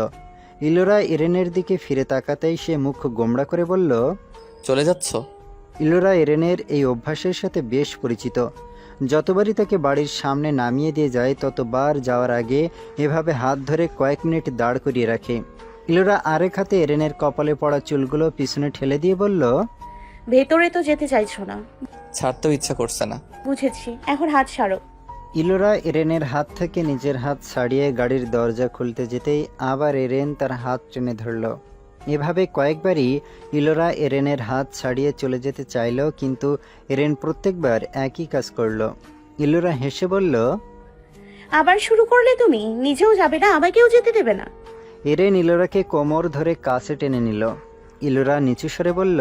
Speaker 2: ইলোরা এরেনের দিকে ফিরে তাকাতেই সে মুখ গোমড়া করে বলল,
Speaker 1: চলে যাচ্ছ?
Speaker 2: ইলোরা এরেনের এই অভ্যাসের সাথে বেশ পরিচিত। যতবারই তাকে বাড়ির সামনে নামিয়ে দিয়ে যায় ততবার যাওয়ার আগে এভাবে হাত ধরে কয়েক মিনিট দাঁড় করিয়ে রাখে। ইলোরা আরেক হাতে এরেনের কপালে পড়া চুলগুলো পিছনে ঠেলে দিয়ে বলল,
Speaker 11: ভেতরে তো যেতে চাইছো না।
Speaker 1: ছাড়তেও ইচ্ছা করছে না।
Speaker 11: বুঝেছি, এখন হাত ছাড়ো।
Speaker 2: ইলোরা এরেনের হাত থেকে নিজের হাত ছাড়িয়ে গাড়ির দরজা খুলতে যেতেই আবার এরেন তার হাত টেনে ধরল। এভাবে কয়েকবারই ইলোরা এরেনের হাত ছাড়িয়ে চলে যেতে চাইল, কিন্তু এরেন প্রত্যেকবার একই কাজ করল। ইলোরা হেসে বলল,
Speaker 11: আবার শুরু করলে তুমি? নিজেও যাবে না, আমাকেও যেতে দেবে না।
Speaker 2: এরেন ইলোরাকে কোমর ধরে কাছে টেনে নিল। ইলোরা নিচু স্বরে বলল,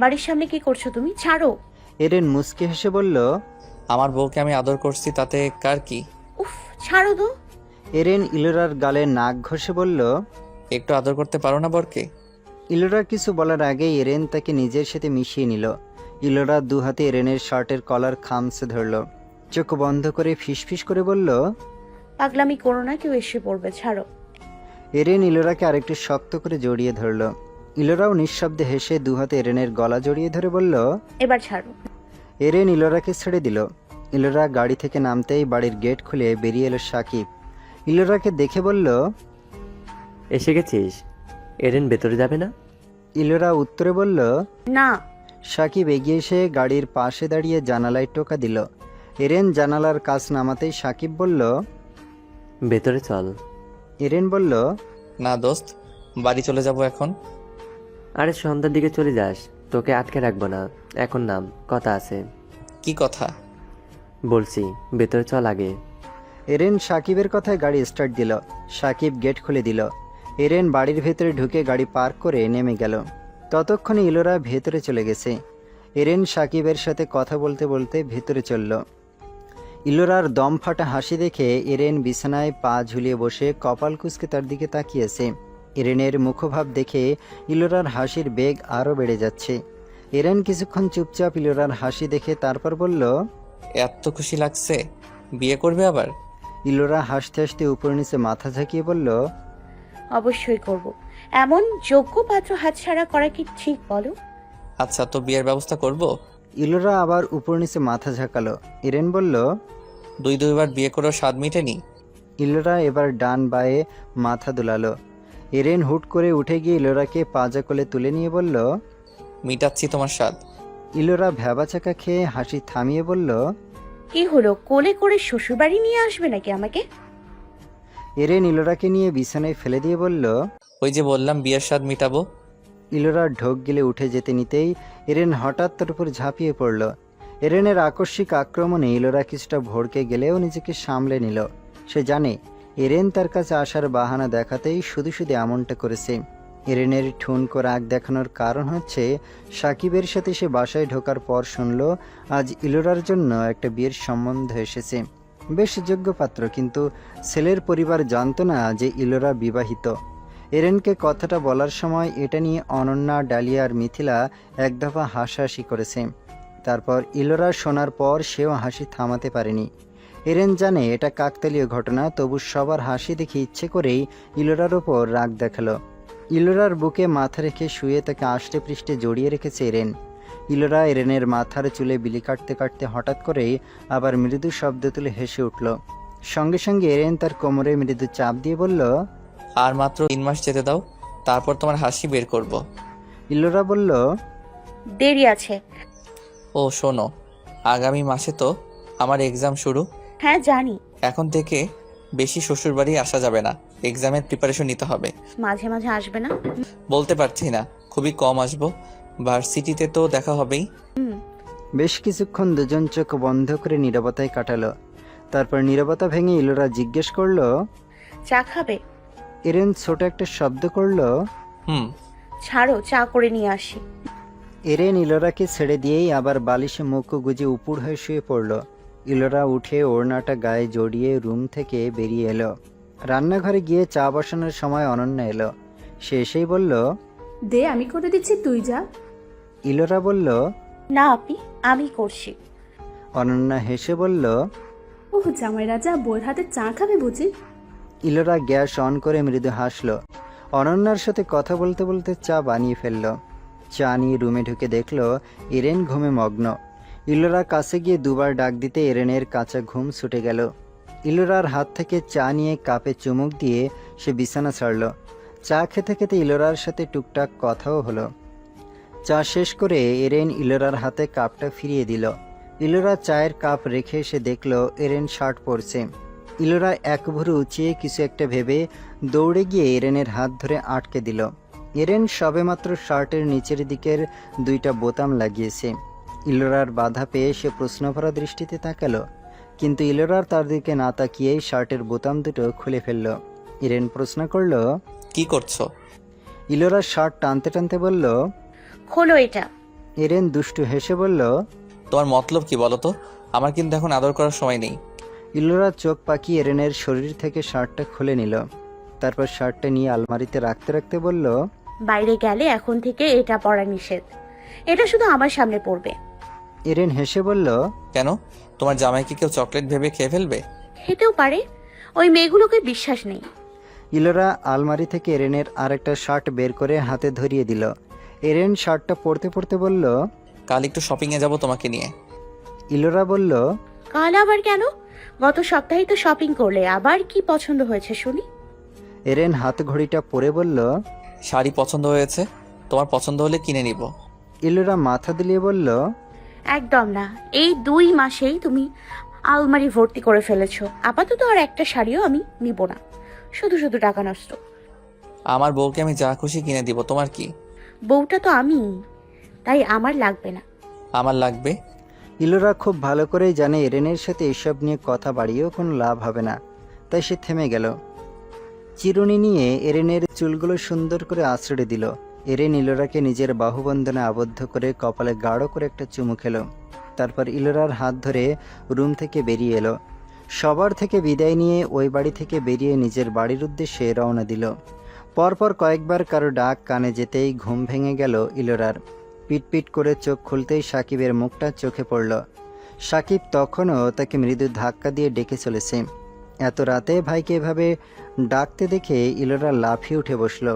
Speaker 11: বাড়ির সামনে কি করছো তুমি? ছাড়ো।
Speaker 2: এরেন মুচকি হেসে বলল,
Speaker 1: আমার বউকে আমি আদর করছি, তাতে কার কি?
Speaker 11: উফ, ছাড়ো তো।
Speaker 2: এরেন ইলোরার গালে নাক ঘষে বলল,
Speaker 1: একটু আদর করতে পারো না বরকে?
Speaker 2: ইলোরা কিছু বলার আগেই এরেন তাকে নিজের সাথে মিশিয়ে নিল। ইলোরা দু হাতে এরেনের শার্টের কলার খামছে ধরল। চোখ বন্ধ করে ফিসফিস করে বলল,
Speaker 11: পাগলামি করো না, কেউ এসে পড়বে, ছাড়ো।
Speaker 2: এরেন ইলোরাকে আরেকটু শক্ত করে জড়িয়ে ধরল। ইলোরাও নিঃশব্দে হেসে দু হাতে এরেনের গলা জড়িয়ে ধরে বলল,
Speaker 11: এবার ছাড়ো।
Speaker 2: এরেন ইলোরাকে ছেড়ে দিল। ইলোরা গাড়ি থেকে নামতেই বাড়ির গেট খুলে বেরিয়ে এলো সাকিব। ইলোরাকে দেখে বলল,
Speaker 6: এসে গেছিস? এরেন ভেতরে যাবে না?
Speaker 2: ইলোরা উত্তরে বলল,
Speaker 11: না।
Speaker 2: সাকিব এগিয়ে এসে গাড়ির পাশে দাঁড়িয়ে জানালায় টোকা দিল। এরেন জানালার কাছ নামাতেই সাকিব বলল,
Speaker 6: ভেতরে চল।
Speaker 2: এরেন বলল,
Speaker 1: না দোস্ত, বাড়ি চলে যাব এখন।
Speaker 6: আরে সন্ধ্যার দিকে চলে যাস, তোকে আটকে রাখবো না। এখন নাম, কথা আছে।
Speaker 1: কি কথা?
Speaker 6: বলছি ভেতরে চল আগে।
Speaker 2: এরেন সাকিবের কথায় গাড়ি স্টার্ট দিল। সাকিব গেট খুলে দিল। এরেন বাড়ির ভেতরে ঢুকে গাড়ি পার্ক করে নেমে গেল। ততক্ষণে ইলোরা ভেতরে চলে গেছে। এরেন সাকিবের সাথে কথা বলতে বলতে ভেতরে চলল। ইলোরার দম ফাটা হাসি দেখে এরেন বিছানায় পা ঝুলিয়ে বসে কপাল কুঁচকে তার দিকে তাকিয়েছে। এরেনের মুখভাব দেখে ইলোরার হাসির বেগ আরও বেড়ে যাচ্ছে। এরেন কিছুক্ষণ চুপচাপ ইলোরার হাসি দেখে তারপর বলল,
Speaker 1: এত খুশি লাগছে, বিয়ে করবে আবার?
Speaker 2: ইলোরা হাসতে হাসতে উপর নিচে মাথা ঝাঁকিয়ে বলল,
Speaker 11: অবশ্যই করব। এমন যোগ্য পাত্র হাতছাড়া করা কি ঠিক বলো?
Speaker 1: আচ্ছা, তো বিয়ের ব্যবস্থা করব?
Speaker 2: ইলোরা আবার উপর নিচে মাথা ঝাঁকালো। এরেন বলল,
Speaker 1: দুইবার বিয়ে করেও স্বাদ মিটেনি?
Speaker 2: ইলোরা এবার ডান বায়ে মাথা দুলালো। এরেন হুট করে উঠে গিয়ে ইলোরাকে পাজা কোলে তুলে নিয়ে বলল,
Speaker 1: মিটাচ্ছি তোমার স্বাদ।
Speaker 2: ইলোরা ভ্যাবাচাকা খেয়ে হাসি থামিয়ে বলল,
Speaker 11: কি হলো, কোলে করে শ্বশুরবাড়ি নিয়ে আসবে নাকি আমাকে?
Speaker 2: এরেন ইলোরাকে নিয়ে বিছানায় ফেলে দিয়ে বলল,
Speaker 1: ওই যে বললাম বিয়ের স্বাদ মিটাবো।
Speaker 2: ইলোরা ঢোক গিলে উঠে যেতে নিতেই এরেন হঠাৎ তার উপর ঝাঁপিয়ে পড়ল। এরেনের আকস্মিক আক্রমণে ইলোরা কিছুটা ভড়কে গেলেও নিজেকে সামলে নিল। সে জানে এরেন তার কাছে আসার বাহানা দেখাতেই শুধু শুধু এমনটা করেছে। এরেনের ঠুনকো রাগ দেখানোর কারণ হচ্ছে সাকিবের সাথে সে বাসায় ঢোকার পর শুনল আজ ইলোরার জন্য একটা বিয়ের সম্বন্ধ এসেছে। বেশ যোগ্য পাত্র, কিন্তু ছেলের পরিবার জানত না যে ইলোরা বিবাহিত। এরেনকে কথাটা বলার সময় এটা নিয়ে অনন্যা, ডালিয়া আর মিথিলা এক দফা হাসাহাসি করেছে। তারপর ইলোরা শোনার পর সেও হাসি থামাতে পারেনি। এরেন জানে এটা কাকতালীয় ঘটনা, তবু সবার হাসি দেখে ইচ্ছে করেই ইলোরার ওপর রাগ দেখালো। ইলোরার বুকে মাথা রেখে শুয়ে তাকে আষ্টে পৃষ্ঠে জড়িয়ে রেখেছে এরেন। ইলোরা এরেনের মাথার চুলে বিলি কাটতে কাটতে হঠাৎ করেই আবার মৃদু শব্দ তুলে হেসে উঠল। সঙ্গে সঙ্গে এরেন তার কোমরে মৃদু চাপ দিয়ে বলল,
Speaker 1: আর মাত্র 3 মাস যেতে দাও, তারপর তোমার হাসি বের করব।
Speaker 2: ইলোরা বলল,
Speaker 11: দেরি আছে।
Speaker 1: ও শোনো, আগামী মাসে তো আমার এক্সাম শুরু।
Speaker 11: হ্যাঁ জানি।
Speaker 1: এখন থেকে বেশি শ্বশুরবাড়ি আসা যাবে না, এক্সামের প্রিপারেশন নিতে হবে।
Speaker 11: মাঝে মাঝে আসবে না?
Speaker 1: বলতে পারছি না, খুবই কম আসবো। ভার্সিটিতে তো দেখা হবেই।
Speaker 2: বেশ কিছুক্ষণ দুজন চোখ বন্ধ করে নীরবতায় কাটালো। তারপর নীরবতা ভেঙে ইলোরা জিজ্ঞেস করলো,
Speaker 11: চা খাবে?
Speaker 2: এরেন ছোট একটা শব্দ করলো।
Speaker 11: ছাড়ো, চা করে নিয়ে আসি।
Speaker 2: এরেন ইলোরাকে ছেড়ে দিয়েই আবার বালিশে মুখ গুজে উপুড় হয়ে শুয়ে পড়ল। ইলোরা উঠে ওড়নাটা গায়ে জড়িয়ে রুম থেকে বেরিয়ে এলো। রান্নাঘরে গিয়ে চা বসানোর সময় অনন্যা এলো। সে এসেই বলল,
Speaker 7: দে, আমি করে দিচ্ছি, তুই যা।
Speaker 2: ইলোরা বলল,
Speaker 11: না আপি, আমি করছি।
Speaker 2: অনন্যা হেসে বলল,
Speaker 7: ওহ জামাই রাজা, বইয়ের হাতে চা খাবে বুঝি?
Speaker 2: ইলোরা গ্যাস অন করে মৃদু হাসলো। অনন্যার সাথে কথা বলতে বলতে চা বানিয়ে ফেলল। চা নিয়ে রুমে ঢুকে দেখলো এরেন ঘুমে মগ্ন। ইলোরা কাছে গিয়ে দুবার ডাক দিতে এরেনের কাঁচা ঘুম ছুটে গেল। ইলোরার হাত থেকে চা নিয়ে কাপে চুমুক দিয়ে সে বিছানা ছাড়ল। চা খেতে খেতে ইলোরার সাথে টুকটাক কথাও হলো। চা শেষ করে এরেন ইলোরার হাতে কাপটা ফিরিয়ে দিল। ইলোরা চায়ের কাপ রেখে এসে দেখলো এরেন শার্ট পরছে। ইলোরা এক ভুরু উঁচিয়ে কিছু একটা ভেবে দৌড়ে গিয়ে এরেনের হাত ধরে আটকে দিল। এরেন সবেমাত্র শার্টের নিচের দিকের 2টা বোতাম লাগিয়েছে। ইলোরার বাধা পেয়ে সে প্রশ্নভরা দৃষ্টিতে তাকালো, কিন্তু ইলোরার তার দিকে না তাকিয়েই শার্টের বোতাম দুটো খুলে ফেলল। এরেন প্রশ্ন করলো,
Speaker 1: কি করছো?
Speaker 2: ইলোরা শার্ট টানতে টানতে বলল,
Speaker 11: খোলো এটা।
Speaker 2: এরেন দুষ্টু হেসে বলল,
Speaker 1: তোমার মতলব কি বলো তো? আমার কিন্তু এখন আদর করার সময় নেই।
Speaker 2: ইলোরা চোখ পাকিয়ে এরেনের শরীর থেকে শার্টটা খুলে নিল। তারপর শার্টটা নিয়ে আলমারিতে রাখতে রাখতে বলল,
Speaker 11: বাইরে গেলে এখন থেকে এটা পরা নিষেধ। এটা শুধু আমার সামনে পড়বে।
Speaker 2: এরেন হেসে বলল,
Speaker 1: কেন? তোমার জামাইকে কেউ চকলেট ভেবে খেয়ে ফেলবে?
Speaker 11: খেতেও পারে, ওই মেয়েগুলোকে বিশ্বাস নেই।
Speaker 2: ইলোরা আলমারি থেকে এরেনের আরেকটা শার্ট বের করে হাতে ধরিয়ে দিল। এরেন শার্টটা পরতে পরতে বলল,
Speaker 1: কাল একটু শপিংয়ে যাব তোমাকে নিয়ে।
Speaker 2: ইলোরা বলল,
Speaker 11: কাল আবার কেন? গত সপ্তাহেই তো শপিং করলে, আবার কি পছন্দ হয়েছে শুনি?
Speaker 2: এরেন হাত ঘড়িটা পরে বলল,
Speaker 1: শাড়ি পছন্দ হয়েছে, তোমার পছন্দ হলে কিনে নিব।
Speaker 2: ইলোরা মাথা দুলিয়ে বলল,
Speaker 11: একদম না, এই 2 মাসেই তুমি আলমারি ভর্তি করে ফেলেছো। আপাতত আর একটা শাড়িও আমি নিব না, শুধু শুধু টাকা নষ্ট।
Speaker 1: আমার বউকে আমি যা খুশি কিনে দিব, তোমার কি?
Speaker 11: বউটা তো আমি, তাই আমার লাগবে না।
Speaker 1: আমার লাগবে।
Speaker 2: ইলোরা খুব ভালো করেই জানে এরেনের সাথে এসব নিয়ে কথা বাড়িয়েও কোনো লাভ হবে না, তাই সে থেমে গেল। চিরুনি নিয়ে এরেনের চুলগুলো সুন্দর করে আঁচড়ে দিল। এরেন ইলোরাকে নিজের বাহুবন্ধনে আবদ্ধ করে কপালে গাঢ় করে একটা চুমু খেলো। তারপর ইলোরার হাত ধরে রুম থেকে বেরিয়ে এলো। সবার থেকে বিদায় নিয়ে ওই বাড়ি থেকে বেরিয়ে নিজের বাড়ির উদ্দেশ্যে রওনা দিল। পরপর কয়েকবার কারো ডাক কানে যেতেই ঘুম ভেঙে গেল ইলোরার। পিটপিট করে চোখ খুলতেই সাকিবের মুখটা চোখে পড়ল। সাকিব তখনও তাকে মৃদু ধাক্কা দিয়ে ডেকে চলেছে। এত রাতে ভাইকে এভাবে ডাকতে দেখে ইলোরা লাফিয়ে উঠে বসল।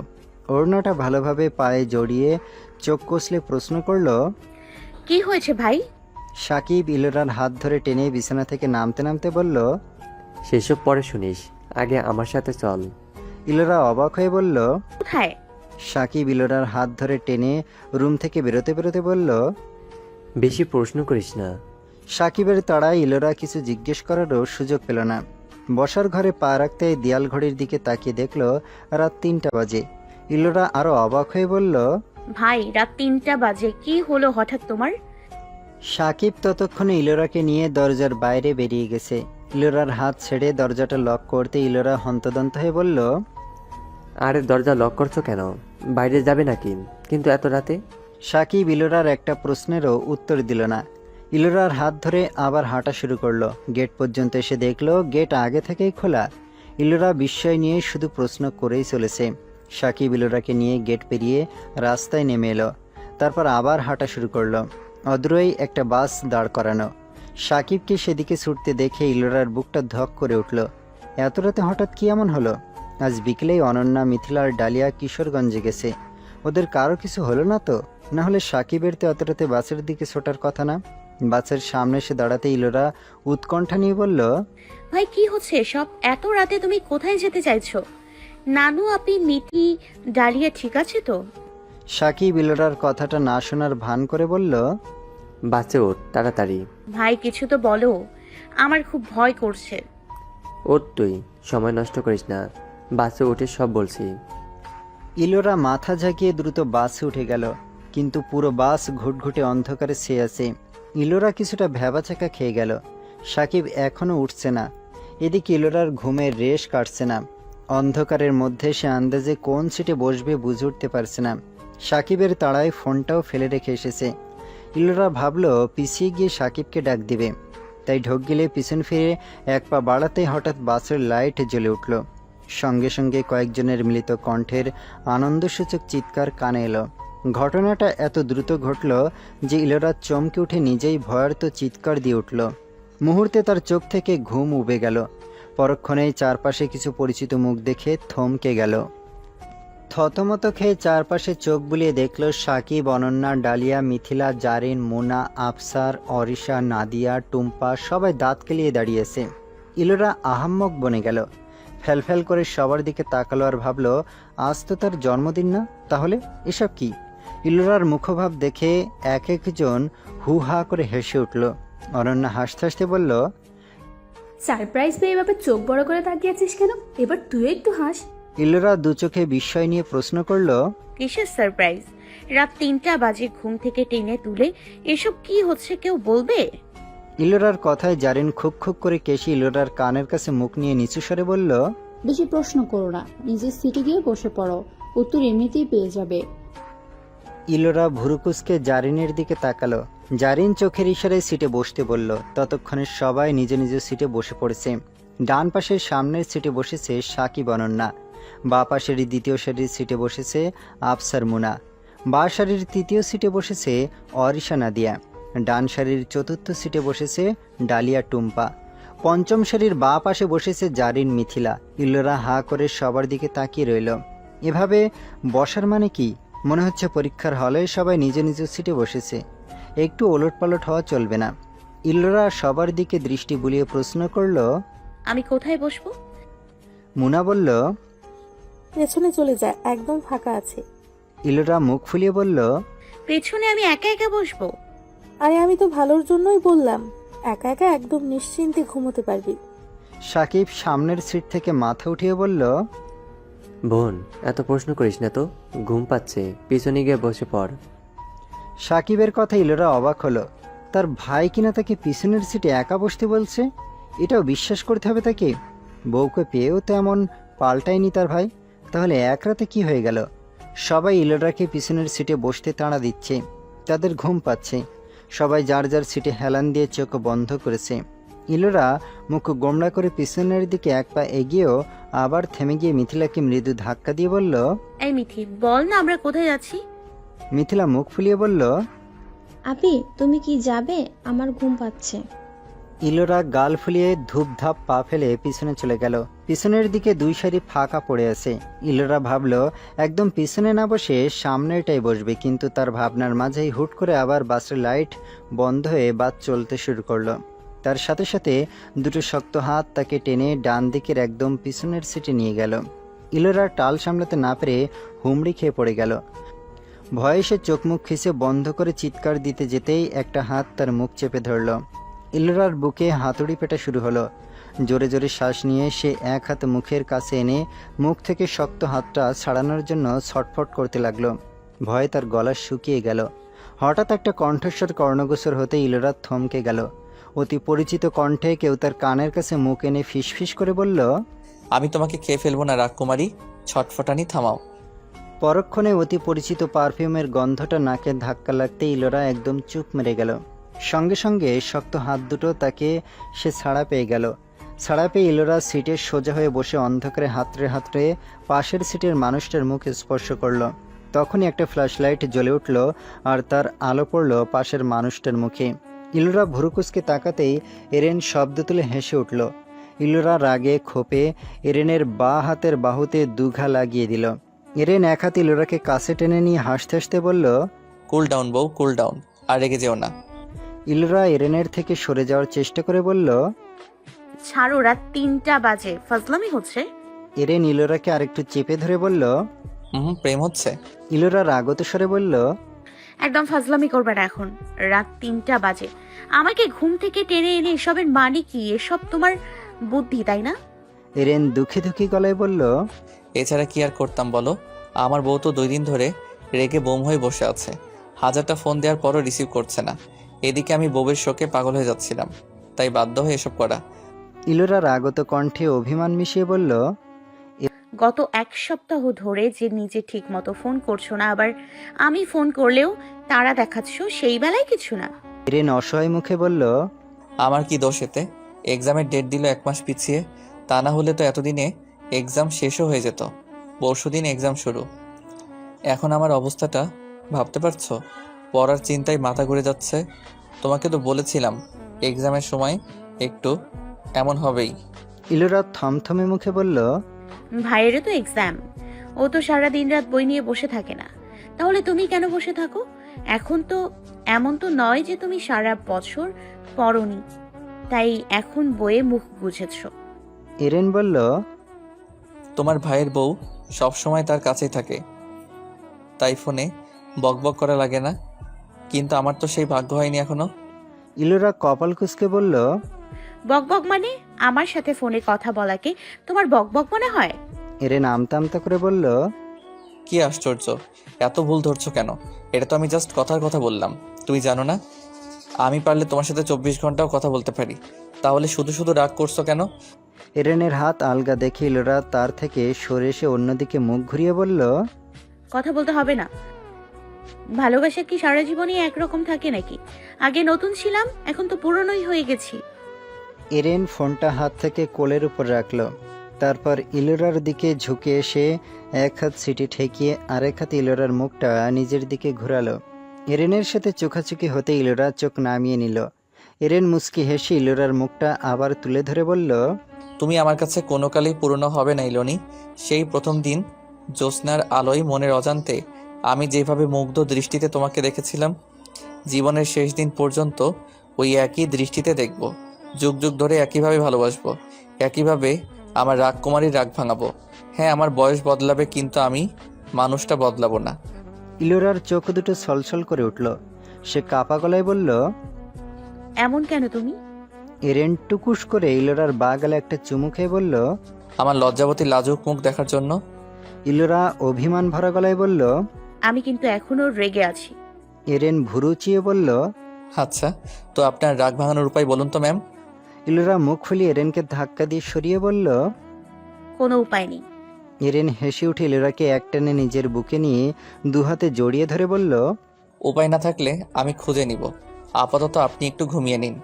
Speaker 2: ওড়নাটা ভালোভাবে পায়ে জড়িয়ে চোখ কষলে প্রশ্ন করল,
Speaker 11: কি হয়েছে ভাই?
Speaker 2: সাকিব ইলোরার হাত ধরে টেনে বিছানা থেকে নামতে নামতে বলল,
Speaker 6: সেসব পরে শুনিস, আগে আমার সাথে চল।
Speaker 2: ইলোরা অবাক হয়ে বলল,
Speaker 11: কোথায়?
Speaker 2: সাকিব ইলোরার হাত ধরে টেনে রুম থেকে বেরোতে বেরোতে বলল,
Speaker 6: বেশি প্রশ্ন করিস না।
Speaker 2: সাকিবের তাড়ায় ইলোরা কিছু জিজ্ঞেস করারও সুযোগ পেল না। বসার ঘরে পা রাখতে দেয়াল ঘড়ির দিকে তাকিয়ে দেখল রাত 3টা বাজে। ইলোরা আরো অবাক হয়ে বলল,
Speaker 11: ভাই রাত 3টা বাজে, কি হলো হঠাৎ তোমার?
Speaker 2: সাকিব ততক্ষণে ইলোরাকে নিয়ে দরজার বাইরে বেরিয়ে গেছে। ইলোরার হাত ছেড়ে দরজাটা লক করতে ইলোরা হন্তদন্ত হয়ে বলল,
Speaker 6: আরে দরজা লক করছো কেন? বাইরে যাবে নাকি? কিন্তু এত রাতে?
Speaker 2: সাকিব ইলোরার একটা প্রশ্নেরও উত্তর দিল না। ইলোরার হাত ধরে আবার হাঁটা শুরু করলো। গেট পর্যন্ত এসে দেখলো গেট আগে থেকেই খোলা। ইলোরা বিস্ময় নিয়ে শুধু প্রশ্ন করেই চলেছে। সাকিব ইলোরাকে নিয়ে গেট পেরিয়ে রাস্তায় নেমে এলো। তারপর আবার হাঁটা শুরু করলো। অদূরেই একটা বাস দাঁড় করানো। সাকিবকে সেদিকে ছুটতে দেখে ইলোরার বুকটা ধক করে উঠল। এত রাতে হঠাৎ কি এমন হলো? আজ বিকেলেই অনন্যা, মিথিলা আর ডালিয়া কিশোরগঞ্জে গেছে। ওদের কারো কিছু হলো না তো? না হলে সাকিবের তো এত রাতে বাসের দিকে ছোটার কথা না। বাসের সামনে এসে দাঁড়াতে ইলোরা উৎকণ্ঠা নিয়ে বলল,
Speaker 11: ভাই কি হচ্ছে সব? এত রাতে তুমি কোথায় যেতে চাইছো? নানু, আপনি, মিঠি, ডালিয়া ঠিক আছে তো?
Speaker 2: সাকিব ইলোরার কথাটা না শোনার ভান করে বলল,
Speaker 6: বাচ্চা ওঠ তাড়াতাড়ি।
Speaker 11: ভাই কিছু তো বলো, আমার খুব ভয় করছে।
Speaker 6: ওঠ, তুই সময় নষ্ট করিস না, বাসে উঠে সব বলছি।
Speaker 2: ইলোরা মাথা ঝাঁকিয়ে দ্রুত বাসে উঠে গেল। কিন্তু পুরো বাস ঘুটঘুটে অন্ধকারে ছেয়ে আছে। ইলোরা কিছুটা ভ্যাবাচাকা খেয়ে গেল। সাকিব এখনো উঠছে না। এদিকে ইলোরার ঘুমের রেশ কাটছে না। অন্ধকারের মধ্যে সে আন্দাজে কোন সিটে বসবে বুঝে উঠতে পারছে না। সাকিবের তাড়ায় ফোনটাও ফেলে রেখে এসেছে। ইলোরা ভাবলো পিছিয়ে গিয়ে সাকিবকে ডাক দিবে, তাই ঢোক গেলে পিছন ফিরে এক পা বাড়াতেই হঠাৎ বাসের লাইট জ্বলে উঠল। সঙ্গে সঙ্গে কয়েকজনের মিলিত কণ্ঠের আনন্দসূচক চিৎকার কানে এলো। ঘটনাটা এত দ্রুত ঘটল যে ইলোরা চমকে উঠে নিজেই ভয়ার্ত চিৎকার দিয়ে উঠল। মুহূর্তে তার চোখ থেকে ঘুম উবে গেল। পরক্ষণেই চারপাশে কিছু পরিচিত মুখ দেখে থমকে গেল। থতমত খেয়ে চারপাশে চোখ বুলিয়ে দেখল সাকিব, অনন্যা, ডালিয়া, মিথিলা, জারিন, মুনা, আফসার, অরিশা, নাদিয়া, টুম্পা সবাই দাঁত কেলিয়ে দাঁড়িয়েছে। ইলোরা আহাম্মক বনে গেল। ফ্যালফ্যাল করে সবার দিকে তাকালো আর ভাবল, আজ তো তার জন্মদিন না, তাহলে এসব কি? ইলোরার মুখভাব দেখে এক একজন হু হা করে হেসে উঠল। অনন্যা হাসতে হাসতে বলল,
Speaker 7: সারপ্রাইজ পেয়ে এভাবে চোখ বড় করে তাকিয়েছিস কেন? এবার তুই একটু হাস।
Speaker 2: ইলোরা দু চোখে বিস্ময় নিয়ে প্রশ্ন করল,
Speaker 11: কিসের সারপ্রাইজ? রাত 3টা বাজে ঘুম থেকে টেনে তুলে এসব কি হচ্ছে কেউ বলবে?
Speaker 2: ইলোরার কথায় জারিন খুব খুব করে কেশি ইলোরার কানের কাছে মুখ নিয়ে নিচু স্বরে বলল,
Speaker 13: বেশি প্রশ্ন করো না, নিজের সিটে গিয়ে বসে পড়ো, উত্তর এমনিতেই পেয়ে যাবে।
Speaker 2: ইলোরা ভুরুকুসকে জারিনের দিকে তাকালো। জারিন চোখের ইশারায় সিটে বসতে বলল। ততক্ষণে সবাই নিজ নিজ সিটে বসে পড়েছে। ডান পাশের সামনের সিটে বসেছে সাকিব, অনন্যা। বাঁ পাশের দ্বিতীয় সারির সিটে বসেছে আফসার, মুনা। বাঁ সারির তৃতীয় সিটে বসেছে অরিশা, নাদিয়া। ডান সারির চতুর্থ সিটে বসেছে ডালিয়া, টুম্পা। পঞ্চম সারির বাঁ পাশে বসেছে জারিন, মিথিলা। ইলোরা হা করে সবার দিকে তাকিয়ে রইল। এভাবে বসার মানে কি? মনে হচ্ছে পরীক্ষার হলে সবাই নিজ নিজ সিটে বসেছে। একটু ওলটপালট হওয়া চলবে না। ইলোরা সবার দিকে দৃষ্টি বুলিয়ে প্রশ্ন করল,
Speaker 11: আমি কোথায় বসবো?
Speaker 2: মুনা বলল,
Speaker 3: পেছনে চলে যায়, একদম ফাঁকা আছে।
Speaker 2: ইলোরা মুখ ফুলিয়ে বলল,
Speaker 11: পেছনে আমি একা একা বসবো?
Speaker 3: আরে আমি তো ভালোর জন্যই বললাম, একা একা একদম নিশ্চিন্তে ঘুমোতে পারবি।
Speaker 2: সাকিব সামনের সিট থেকে মাথা উঠিয়ে বলল,
Speaker 6: বোন এত প্রশ্ন করিস না তো, ঘুম পাচ্ছে, পিছনে গিয়ে বসে পড়।
Speaker 2: সাকিবের কথা ইলোরা অবাক হলো। তার ভাই কিনা তাকে পিছনের সিটে একা বসতে বলছে। এটাও বিশ্বাস করতে হবে তাকে? বউকে পেয়েও তো এমন পাল্টায়নি তার ভাই। তাহলে এক রাতে কি হয়ে গেল? সবাই ইলোরাকে পিছনের সিটে বসতে তাড়া দিচ্ছে। তাদের ঘুম পাচ্ছে। সবাই যার যার সিটে হেলান দিয়ে চোখ বন্ধ করেছে। ইলোরা মুখ গোমড়া করে পিছনের দিকে এক পা এগিয়েও আবার থেমে গিয়ে মিথিলাকে মৃদু ধাক্কা দিয়ে বলল,
Speaker 11: এই মিথি, বল না আমরা কোথায় যাচ্ছি?
Speaker 2: মিথিলা মুখ ফুলিয়ে বলল,
Speaker 9: আপি তুমি কি যাবে? আমার ঘুম পাচ্ছে।
Speaker 2: ইলোরা গাল ফুলিয়ে ধূপধাপ পা ফেলে পিছনে চলে গেল। পিছনের দিকে 2 সারি ফাঁকা পড়ে আছে। ইলোরা ভাবল একদম পিছনে না বসে সামনেটাই বসবে, কিন্তু তার ভাবনার মাঝেই হুট করে আবার বাসের লাইট বন্ধ হয়ে বাস চলতে শুরু করলো। তার সাথে সাথে দুটো শক্ত হাত তাকে টেনে ডান দিকের একদম পিছনের সিটে নিয়ে গেল। ইলোরা টাল সামলাতে না পেরে হুমড়ি খেয়ে পড়ে গেল। ভয়ে সে চোখ মুখ খিচে বন্ধ করে চিৎকার দিতে যেতেই একটা হাত তার মুখ চেপে ধরল। ইলোরার বুকে হাতুড়ি পেটা শুরু হলো। জোরে জোরে শ্বাস নিয়ে সে এক হাত মুখের কাছে এনে মুখ থেকে শক্ত হাতটা ছাড়ানোর জন্য ছটফট করতে লাগলো। ভয়ে তার গলা শুকিয়ে গেল। হঠাৎ একটা কণ্ঠস্বর কর্ণগোচর হতে ইলোরা থমকে গেল। অতি পরিচিত কণ্ঠে কেউ তার কানের কাছে মুখ এনে ফিসফিস করে বলল,
Speaker 1: আমি তোমাকে খেয়ে ফেলবো না রাজকুমারী, ছটফটানি থামাও।
Speaker 2: পরক্ষণে অতি পরিচিত পারফিউমের গন্ধটা নাকে ধাক্কা লাগতে ইলোরা একদম চুপ মেরে গেল। সঙ্গে সঙ্গে শক্ত হাত দুটো তাকে সে ছাড়া পেয়ে গেল। ছাড়া পেয়ে ইলোরা সিটে সোজা হয়ে বসে অন্ধকারে হাতড়ে হাতড়ে পাশের সিটের মানুষটার মুখ স্পর্শ করল। তখনই একটা ফ্ল্যাশ লাইট জ্বলে উঠল আর তার আলো পড়ল পাশের মানুষটার মুখে। ইলোরা ভুরুকুচকে তাকাতেই এরেন শব্দ তুলে হেসে উঠল। ইলোরা রাগে ক্ষোভে এরেনের বাঁ হাতের বাহুতে দুঘা লাগিয়ে দিল। এরেন এক হাতে ইলোরাকে কাছে টেনে নিয়ে হাসতে হাসতে বলল,
Speaker 1: কুল ডাউন বউ, কুল ডাউন, আর রেগে যেও না।
Speaker 2: ইলোরা এরেনের থেকে সরে যাওয়ার চেষ্টা করে বলল,
Speaker 11: ছাড়ো, রাত 3টা বাজে, ফাজলামি হচ্ছে।
Speaker 2: এরেন ইলোরাকে আরেকটু চেপে ধরে বলল,
Speaker 1: প্রেম হচ্ছে।
Speaker 2: ইলোরা রাগত স্বরে বলল,
Speaker 11: একদম ফাজলামি করবে না এখন, রাত 3টা বাজে। আমাকে ঘুম থেকে টেনে এনে এসবের মানে কি? এসব তোমার বুদ্ধি, তাই না?
Speaker 2: এরেন দুঃখী দুঃখী গলায় বলল,
Speaker 1: এছাড়া কি আর করতাম বলো? আমার বউ তো 2 দিন ধরে রেগে বোম হয়ে বসে আছে। 1000টা ফোন দেওয়ার পরও রিসিভ করছে না। এদিকে আমি বউয়ের শোকে পাগল হয়ে যাচ্ছিলাম, তাই বাধ্য হয়ে এসব করা।
Speaker 2: ইলোরা রাগত কণ্ঠে অভিমান মিশিয়ে বলল,
Speaker 11: গত 1 সপ্তাহ ধরে যে নিজে ঠিক মতো ফোন করছো না, আবার আমি ফোন করলেও তারা দেখাচ্ছ, সেই বেলায় কিছু না।
Speaker 2: এরেন অসহায় মুখে বলল,
Speaker 1: আমার কি দোষ এতে? এক্সামের ডেট দিল 1 মাস পিছিয়ে, তা না হলে তো এতদিনে এক্সাম শেষও হয়ে যেত। পরশুদিন এক্সাম শুরু। এখন আমার অবস্থাটা ভাবতে পারছো? পড়ার চিন্তায় মাথা ঘুরে যাচ্ছে। তোমাকে তো বলেছিলাম এক্সামের সময় একটু এমন হবেই।
Speaker 2: ইলোরা থমথমে মুখে বলল,
Speaker 11: ভাইয়েরও তো এক্সাম, ও তো সারা দিন রাত বই নিয়ে বসে থাকে না। তাহলে তুমি কেন বসে থাকো? এখন তো এমন তো নয় যে তুমি সারা বছর পড়নি, তাই এখন বইয়ে মুখ বুঝেছো।
Speaker 2: এরেন বলল,
Speaker 1: তোমার ভাইয়ের বউ সব সময় তার কাছেই থাকে, তাই ফোনে বকবক করা লাগে না। কিন্তু আমার তো সেই ভাগ্য হয়নি এখনো।
Speaker 2: ইলোরা কপাল কুঁচকে বলল,
Speaker 11: বকবক মানে? আমার সাথে ফোনে কথা বলাকে তোমার বকবক মনে হয়?
Speaker 2: এরেন আমতা আমতা করে বলল,
Speaker 1: কি আশ্চর্য, এত ভুল ধরছো কেন? এটা তো আমি জাস্ট কথার কথা বললাম। তুমি জানো না আমি পারলে তোমার সাথে 24 ঘন্টাও কথা বলতে পারি, তাহলে শুধু শুধু রাগ করছো কেন?
Speaker 2: এরেনের হাত আলগা দেখে ইলোরা তার থেকে সরে এসে অন্যদিকে মুখ ঘুরিয়ে বলল,
Speaker 11: কথা বলতে হবে না। ভালোবাসা কি সারা জীবনই একরকম থাকে নাকি? আগে নতুন ছিলাম, এখন তো পুরনোই হয়ে গেছি।
Speaker 2: এরেন ফোনটা হাত থেকে কোলের উপর রাখল। তারপর ইলোরার দিকে ঝুঁকে এসে এক হাত সিটে ঠেকিয়ে আরেক হাত ইলোরার মুখটা নিজের দিকে ঘোরালো। এরেনের সাথে চোখাচোখি হতে ইলোরা চোখ নামিয়ে নিল। এরেন মুচকি হেসে ইলোরার মুখটা আবার তুলে ধরে বলল,
Speaker 1: তুমি আমার কাছে কোনো কালেই পুরনো হবে না ইলোনি। সেই প্রথম দিন জ্যোৎস্নার আলোয় মনের অজান্তে আমি যেভাবে মুগ্ধ দৃষ্টিতে তোমাকে দেখেছিলাম, জীবনের শেষ দিন পর্যন্ত ওই একই দৃষ্টিতে দেখব। যুগ যুগ ধরে একইভাবে ভালোবাসবো, একইভাবে আমার রাজকুমারীর রাগ ভাঙাবো। হ্যাঁ, আমার বয়স বদলাবে, কিন্তু আমি মানুষটা বদলাবো না।
Speaker 2: ইলোরার চোখ দুটো ছলছল করে উঠল। সে কাপা গলায় বলল,
Speaker 11: এমন কেন তুমি?
Speaker 2: এরেন টুকুস করে ইলোরার বা গালে একটা চুমু খেয়ে বলল,
Speaker 1: আমার লজ্জাবতী লাজুক মুখ দেখার জন্য।
Speaker 2: ইলোরা অভিমান ভরা গলায় বলল,
Speaker 11: আমি কিন্তু এখনো রেগে আছি।
Speaker 2: এরেন ভুরু চিয়ে বলল,
Speaker 1: আচ্ছা, তো আপনার রাগ ভাঙানোর উপায় বলুন তো ম্যাম।
Speaker 2: ইলোরা মুখ ফুলিয়ে এরেনকে ধাক্কা দিয়ে সরিয়ে বলল,
Speaker 11: কোনো উপায় নেই।
Speaker 2: এরেন হেসে উঠে ইলোরাকে একটানে নিজের বুকে নিয়ে দুহাতে জড়িয়ে ধরে বলল,
Speaker 1: উপায় না থাকলে আমি খুঁজে নিব। আপাতত আপনি একটু ঘুমিয়ে নিন।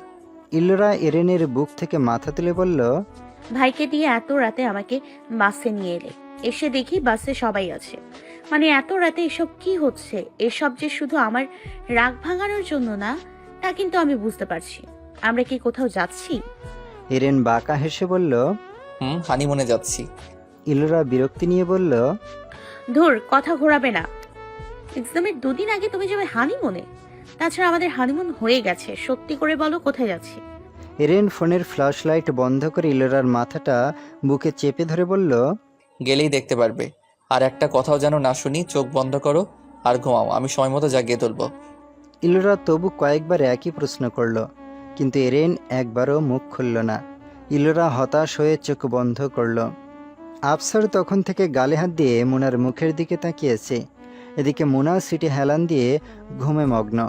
Speaker 2: ইলোরা এরেনের বুক থেকে মাথা তুলে বলল,
Speaker 11: ভাইকে দিয়ে এত রাতে আমাকে বাসে নিয়ে এলে, এসে দেখি বাসে সবাই আছে। মানে এত রাতে এসব কি হচ্ছে? এসব যে শুধু আমার রাগ ভাঙানোর জন্য না, তা কিন্তু আমি বুঝতে পারছি। আমরা কি কোথাও যাচ্ছি?
Speaker 2: এরেন বাঁকা হেসে বলল,
Speaker 1: হানিমুনে যাচ্ছি।
Speaker 2: ইলোরা বিরক্তি নিয়ে বলল,
Speaker 11: ধুর, কথা ঘোরাবে না। এক্সামের 2 দিন আগে তুমি যাবে হানিমুনে? তাছাড়া আমাদের হানিমুন হয়ে গেছে। সত্যি করে বলো, কোথায় যাচ্ছি?
Speaker 2: এরেন ফোনের ফ্ল্যাশ লাইট বন্ধ করে ইলোরার মাথাটা বুকে চেপে ধরে বলল,
Speaker 1: গেলেই দেখতে পারবে। আর একটা কথাও যেন না শুনি। চোখ বন্ধ করো আর ঘুমাও, আমি সময় মতো জাগিয়ে তুলবো।
Speaker 2: ইলোরা তবু কয়েকবার একই প্রশ্ন করল, কিন্তু এরেন একবারও মুখ খুলল না। ইলোরা হতাশ হয়ে চোখ বন্ধ করল। আফসার তখন থেকে গালে হাত দিয়ে মুনার মুখের দিকে তাকিয়েছে। এদিকে মুনা সিটে হেলান দিয়ে ঘুমে মগ্ন।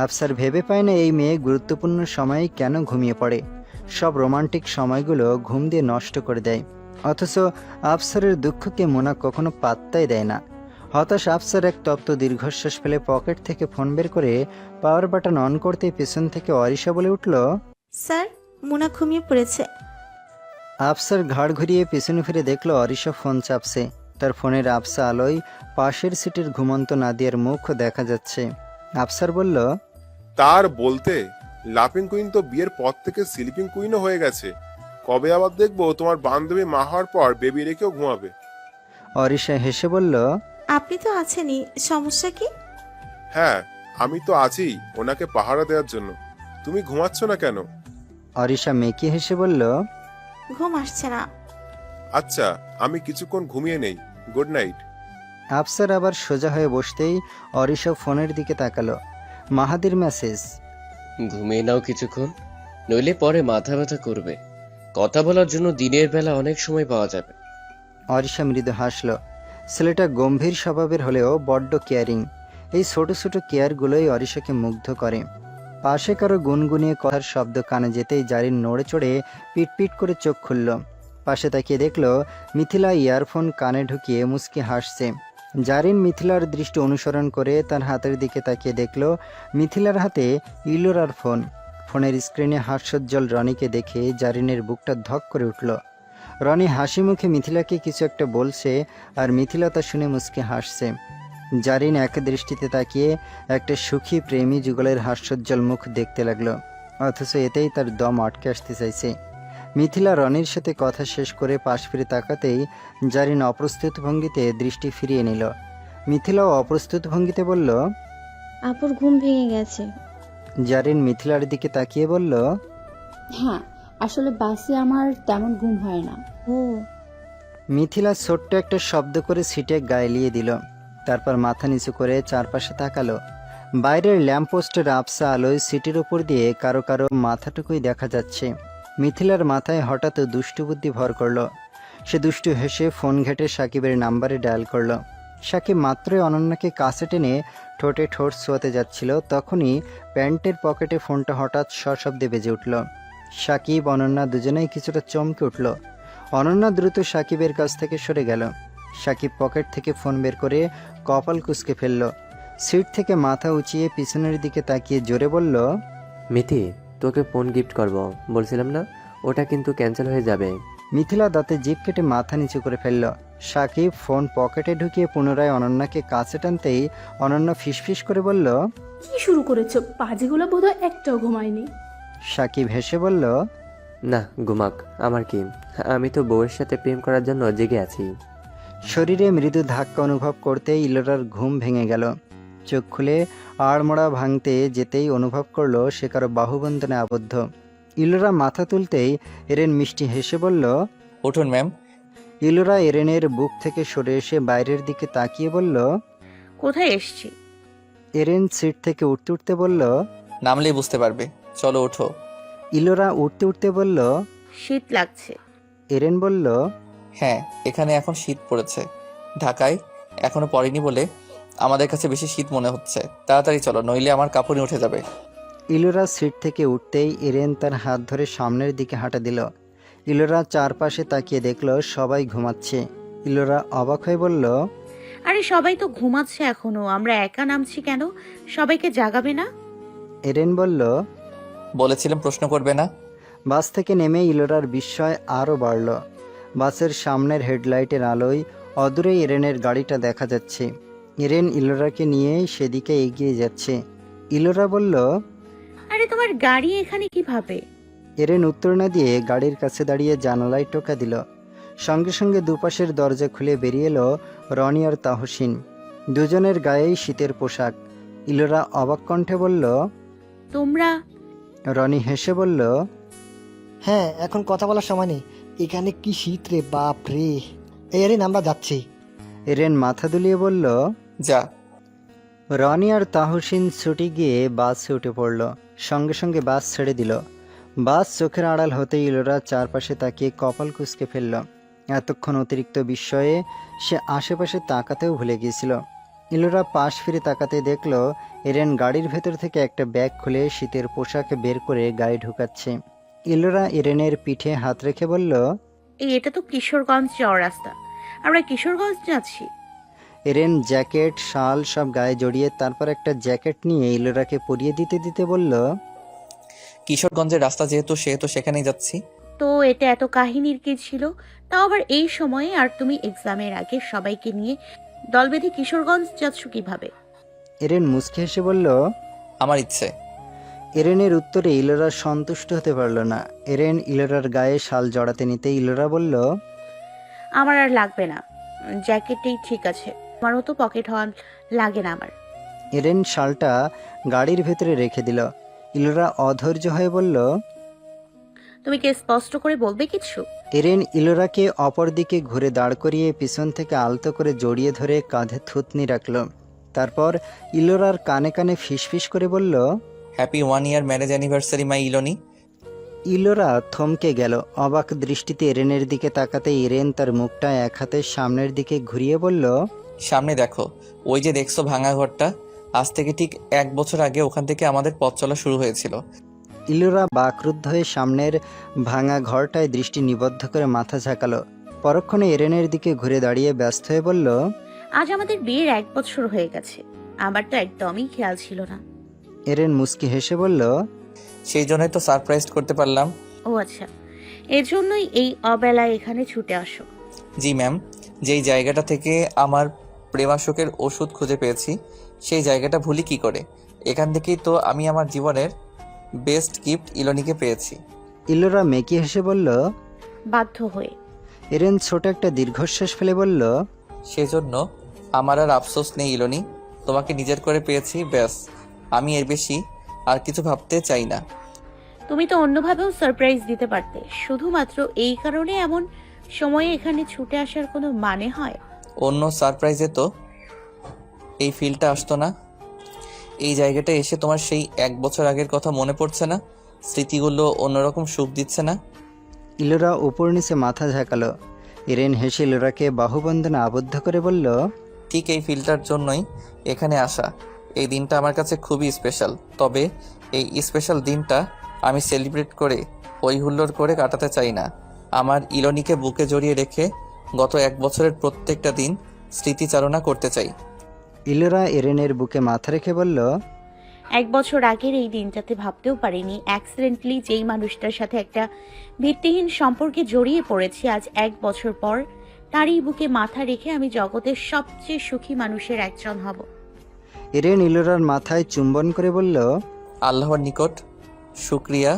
Speaker 2: আফসার ভেবে পায় না এই মেয়ে গুরুত্বপূর্ণ সময়ে কেন ঘুমিয়ে পড়ে। সব রোমান্টিক সময়গুলো ঘুম দিয়ে নষ্ট করে দেয়। অথচ আফসারের দুঃখকে মুনা কখনো পাত্তাই দেয় না। হতাশ আফসার এক তপ্ত দীর্ঘশ্বাস ফেলে পকেট থেকে ফোন বের করে পাওয়ার বাটন অন করতে পেছন থেকে অরিশা বলে উঠল,
Speaker 10: স্যার, মুনা ঘুমিয়ে পড়েছে।
Speaker 2: আফসার ঘাড় ঘুরিয়ে পেছনে ফিরে দেখল অরিশা ফোন চাপছে। তার ফোনের আবসা আলোয় পাশের সিটের ঘুমন্ত নাদিয়ার মুখ দেখা যাচ্ছে। আফসার বলল,
Speaker 4: তার বলতে লাফিং কুইন তো বিয়ের পর থেকে স্লিপিং কুইনও হয়ে গেছে। কবে আবার দেখবো তোমার বান্ধবী মা হওয়ার পর বেবি রেখেও ঘুমাবে।
Speaker 2: অরিশা হেসে বলল,
Speaker 10: আপনি তো আছেনই, সমস্যা কি?
Speaker 4: হ্যাঁ, আমি তো আছি ওনাকে পাহারা দেওয়ার জন্য। তুমি ঘুমাচ্ছ না কেন?
Speaker 2: অরিশা মেকি হেসে বলল,
Speaker 10: ঘুম আসছে না।
Speaker 4: আচ্ছা, আমি কিছুক্ষণ ঘুমিয়ে নেই। Good night.
Speaker 2: আফসার আবার সোজা হয়ে বসতেই অরিশা ফোনের দিকে তাকালো। মাহাদির মেসেজ,
Speaker 15: ঘুমিয়ে নাও কিছুক্ষণ, নইলে পরে মাথা ব্যথা করবে। কথা বলার জন্য দিনের বেলা অনেক সময় পাওয়া যাবে।
Speaker 2: অরিশা মৃদু হাসল। ছেলেটা গম্ভীর স্বভাবের হলেও বড্ড কেয়ারিং। এই ছোট ছোট কেয়ারগুলোই অরিশাকে মুগ্ধ করে। পাশে কারো গুনগুনিয়ে কথার শব্দ কানে যেতেই জারিন নড়ে চড়ে পিটপিট করে চোখ খুলল। পাশে তাকিয়ে দেখল মিথিলা ইয়ারফোন কানে ঢুকিয়ে মুচকি হাসছে। জারিন মিথিলার দৃষ্টি অনুসরণ করে তার হাতের দিকে তাকিয়ে দেখল মিথিলার হাতে ইলোরার ফোন। ফোনের স্ক্রিনে হাস্যোজ্জ্বল রনিকে দেখে জারিনের বুকটা ধক করে উঠল। রনি হাসি মুখে মিথিলাকে কিছু একটা বলছে, আর মিথিলা তা শুনে মুচকি হাসছে। জারিন এক দৃষ্টিতে তাকিয়ে একটা সুখী প্রেমী যুগলের হাস্যোজ্জ্বল মুখ দেখতে লাগলো, অথচ এতেই তার দম আটকে আসতে চাইছে। মিথিলা রনির সাথে কথা শেষ করে পাশ ফিরে তাকাতেই জারিন অপ্রস্তুত ভঙ্গিতে দৃষ্টি ফিরিয়ে নিল। মিথিলাও অপ্রস্তুত ভঙ্গিতে বলল,
Speaker 9: আপুর ঘুম ভেঙে গেছে।
Speaker 2: জারিন মিথিলার দিকে তাকিয়ে বলল,
Speaker 13: হ্যাঁ, আসলে বাসে আমার তেমন ঘুম হয় না।
Speaker 9: ও।
Speaker 2: মিথিলা ছোট্ট একটা শব্দ করে সিটে গায়ে দিল। তারপর মাথা নিচু করে চারপাশে তাকালো। বাইরের ল্যাম্পপোস্টের আবসা আলোয় সিটের উপর দিয়ে কারো কারো মাথাটুকুই দেখা যাচ্ছে। মিথিলার মাথায় হঠাৎ দুষ্টু বুদ্ধি ভর করলো। সে দুষ্টু হেসে ফোন ঘেটে সাকিবের নাম্বারে ডায়াল করলো। সাকিব মাত্রই অনন্যাকে কাছে টেনে ঠোঁটে ঠোঁট ছোঁয়াতে যাচ্ছিল, তখনই প্যান্টের পকেটে ফোনটা হঠাৎ সশব্দে বেজে উঠল। সাকিব অনন্যা দুজনেই কিছুটা চমকে উঠল। অনন্যা দ্রুত সাকিবের কাছ থেকে সরে গেল। সাকিব পকেট থেকে ফোন বের করে কপাল কুঁচকে ফেলল। সিট থেকে মাথা উঁচিয়ে পিছনের দিকে তাকিয়ে জোরে বলল,
Speaker 6: মিথি, তোকে ফোন গিফট করব বলছিলাম না, ওটা কিন্তু ক্যান্সেল হয়ে যাবে।
Speaker 2: মিথিলা দাঁতে জিভ কেটে মাথা নিচু করে ফেলল। সাকিব ফোন পকেটে ঢুকিয়ে পুনরায় অনন্যাকে কাছে টানতেই অনন্যা ফিসফিস করে বলল,
Speaker 7: কি শুরু করেছো? পাজিগুলো বোধহয় একটাও ঘুমায়নি।
Speaker 2: সাকিব হেসে বলল,
Speaker 6: না, ঘুমাক, আমার কি, আমি তো বউয়ের সাথে প্রেম করার জন্য জেগে আছি।
Speaker 2: শরীরে মৃদু ধাক্কা অনুভব করতেই ইলোরার ঘুম ভেঙে গেল। চোখ খুলে আড়মোড়া ভাঙতে যেতেই অনুভব করলো সে কারো বাহুবন্ধনে আবদ্ধ। ইলোরা মাথা তুলতেই এরেন মিষ্টি হেসে বলল,
Speaker 1: উঠুন ম্যাম।
Speaker 2: ইলোরা এরেনের বুক থেকে সরে এসে বাইরের দিকে তাকিয়ে বলল,
Speaker 11: কোথায় এসছি?
Speaker 2: এরেন সিট থেকে উঠতে উঠতে বলল,
Speaker 1: নামলেই বুঝতে পারবে, চলো ওঠো।
Speaker 2: ইলোরা উঠতে উঠতে বলল,
Speaker 11: শীত লাগছে।
Speaker 2: এরেন বলল,
Speaker 1: হ্যাঁ, এখানে এখন শীত পড়েছে। ঢাকায় এখনো পড়েনি বলে আমাদের কাছে বেশি শীত মনে হচ্ছে। তাড়াতাড়ি চলো, নইলে আমার কাপড় উঠে যাবে।
Speaker 2: ইলোরা সিট থেকে উঠতেই এরেন তার হাত ধরে সামনের দিকে হাঁটা দিল। ইলোরা চারপাশে তাকিয়ে দেখল সবাই ঘুমাচ্ছে। ইলোরা অবাক হয়ে বলল,
Speaker 11: আরে সবাই তো ঘুমাচ্ছে এখনো, আমরা একা নামছি কেন? সবাইকে জাগাবে না?
Speaker 2: এরেন বলল।
Speaker 1: বলেছিলাম প্রশ্ন করবে না।
Speaker 2: বাস থেকে নেমে ইলোরার বিস্ময় আরও বাড়ল। বাসের সামনের হেডলাইটের আলোয় অদূরে এরেনের গাড়িটা দেখা যাচ্ছে। এরেন ইলোরাকে নিয়ে সেদিকে এগিয়ে যাচ্ছে। ইলোরা বলল,
Speaker 11: আরে তোমার গাড়ি এখানে কিভাবে?
Speaker 2: এরেন উত্তর না দিয়ে গাড়ির কাছে দাঁড়িয়ে জানালায় টোকা দিল। সঙ্গে সঙ্গে দুপাশের দরজা খুলে বেরিয়ে এলো রনি আর তাহসিন। দুজনের গায়েই শীতের পোশাক। ইলোরা অবাক কণ্ঠে বলল।
Speaker 11: তোমরা?
Speaker 2: রনি হেসে বলল,
Speaker 8: হ্যাঁ, এখন কথা বলার সময় নেই। এখানে কি শীত রে, বাপ রে। এই রে, আমরা যাচ্ছি।
Speaker 2: এরেন মাথা দুলিয়ে বলল,
Speaker 1: যা।
Speaker 2: রনি আর তাহসিন ছুটি গিয়ে বাসে উঠে পড়ল। সঙ্গে সঙ্গে বাস ছেড়ে দিল। বাস চোখের আড়াল হতে ইলোরা চারপাশে তাকিয়ে কপাল কুঁচকে ফেলল। এতক্ষণ অতিরিক্ত বিস্ময়ে সে আশেপাশে তাকাতেও ভুলে গিয়েছিল। ইলোরা পাশ ফিরে তাকাতে দেখল এরেন গাড়ির ভেতর থেকে একটা ব্যাগ খুলে শীতের পোশাক বের করে গায়ে ঢুকাচ্ছে। ইলোরা এরেনের পিঠে হাত রেখে বলল,
Speaker 11: এটা তো কিশোরগঞ্জ যাওয়ার রাস্তা, আমরা কিশোরগঞ্জ যাচ্ছি।
Speaker 2: এরেন জ্যাকেট শাল সব গায়ে জড়িয়ে তারপর একটা জ্যাকেট নিয়ে ইলোরাকে পরিয়ে দিতে দিতে বলল,
Speaker 1: কিশোরগঞ্জের রাস্তা যেহেতু সেহেতু সেখানেই যাচ্ছি।
Speaker 11: তো এটা এত কাহিনীর কি ছিল? তাও আবার এই সময়ে, আর তুমি এক্সামের আগে সবাইকে নিয়ে দল বেঁধে কিশোরগঞ্জ যাচ্ছ কিভাবে?
Speaker 2: এরেন মুচকি হেসে বলল,
Speaker 1: আমার ইচ্ছে।
Speaker 2: এরেনের উত্তরে ইলোরা সন্তুষ্ট হতে পারল না। এরেন ইলোরার গায়ে শাল জড়াতে নিতে ইলোরা বলল,
Speaker 11: আমার আর লাগবে না, জ্যাকেটেই ঠিক আছে। আমার মতো পকেট হওয়ার লাগে না আমার।
Speaker 2: এরেন শালটা গাড়ির ভেতরে রেখে দিল। ইলোরা অধৈর্য হয়ে বলল,
Speaker 11: তুমি কি স্পষ্ট করে বলবে কিছু?
Speaker 2: এরেন ইলোরাকে অপর দিকে ঘুরে দাঁড় করিয়ে পিছন থেকে আলতো করে জড়িয়ে ধরে কাঁধে থুতনি রাখল। তারপর ইলোরার কানে কানে ফিসফিস করে বলল,
Speaker 1: হ্যাপি 1 ইয়ার ম্যারেজ অ্যানিভার্সারি মাই ইলোনি।
Speaker 2: ইলোরা থমকে গেল। অবাক দৃষ্টিতে এরেনের দিকে তাকাতে এরেন তার মুখটা এক হাতে সামনের দিকে ঘুরিয়ে বলল,
Speaker 1: সামনে দেখো, ওই যে দেখছো ভাঙা ঘরটা, আজ থেকে ঠিক 1 বছর আগে ওখান থেকে আমাদের পথ চলা শুরু হয়েছিল।
Speaker 2: ইলোরা বাকরুদ্ধ হয়ে সামনের ভাঙা ঘরটায় দৃষ্টি নিবদ্ধ করে মাথা ঝাঁকালো। পরক্ষণে এরেনের দিকে ঘুরে দাঁড়িয়ে ব্যস্ত হয়ে বলল,
Speaker 11: আজ আমাদের বিয়ের 1 বছর হয়ে গেছে, আমার তো একদমই খেয়াল ছিল না।
Speaker 2: এরেন মুস্কি হেসে বলল,
Speaker 1: সেই জন্যই তো সারপ্রাইজ করতে পারলাম।
Speaker 11: ও আচ্ছা, এজন্যই এই অবেলায় এখানে ছুটে আসো?
Speaker 1: জি ম্যাম, যেই জায়গাটা থেকে আমার প্রেমাশোকের ওষুধ খুঁজে পেয়েছি সেই জায়গাটা ভুলি কি করে? এখান থেকেই তো আমি আমার জীবনের বেস্ট গিফট ইলোনিকে পেয়েছি।
Speaker 2: ইলোরা মেকি হেসে বলল,
Speaker 11: বাধ্য হয়ে।
Speaker 2: এরেন ছোট একটা দীর্ঘশ্বাস ফেলে বলল,
Speaker 1: সেজন্য আমার আর আফসোস নেই ইলোনি, তোমাকে নিজের করে পেয়েছি, ব্যাস। আমি এর বেশি আর কিছু ভাবতে চাই না।
Speaker 11: তুমি তো অন্যভাবেও সারপ্রাইজ দিতে পারতে, শুধুমাত্র এই কারণে এমন সময়ে এখানে ছুটে আসার কোনো মানে হয়?
Speaker 1: অন্য সারপ্রাইজে তো এই ফিলটা আসতো না। এই জায়গাটা এসে তোমার সেই 1 বছর আগের কথা মনে পড়ছে না? স্মৃতিগুলো অন্যরকম সুখ দিচ্ছে না?
Speaker 2: ইলোরা উপর নিচে মাথা ঝাঁকালো। এরেন হেসে ইলোরাকে বাহুবন্ধনে আবদ্ধ করে বলল,
Speaker 1: ঠিক এই ফিলটার জন্যই এখানে আসা। এই দিনটা আমার কাছে খুবই স্পেশাল। তবে এই স্পেশাল দিনটা আমি সেলিব্রেট করে হই হুল্লোড় করে কাটাতে চাই না। আমার ইলোনিকে বুকে জড়িয়ে রেখে গত 1 বছরের প্রত্যেকটা দিন স্মৃতিচারণা করতে চাই।
Speaker 2: ইলোরা এরেনের বুকে মাথা রেখে বলল,
Speaker 11: 1 বছর আগের এই দিনটাতে ভাবতেও পারিনি অ্যাক্সিডেন্টলি যেই মানুষটার সাথে একটা ভিত্তিহীন সম্পর্কে জড়িয়ে পড়েছি, আজ 1 বছর পর তারই বুকে মাথা রেখে আমি জগতের সবচেয়ে সুখী মানুষের একজন হব।
Speaker 2: এরেন ইলোরার মাথায় চুম্বন করে বলল,
Speaker 1: আল্লাহর নিকট শুকরিয়া,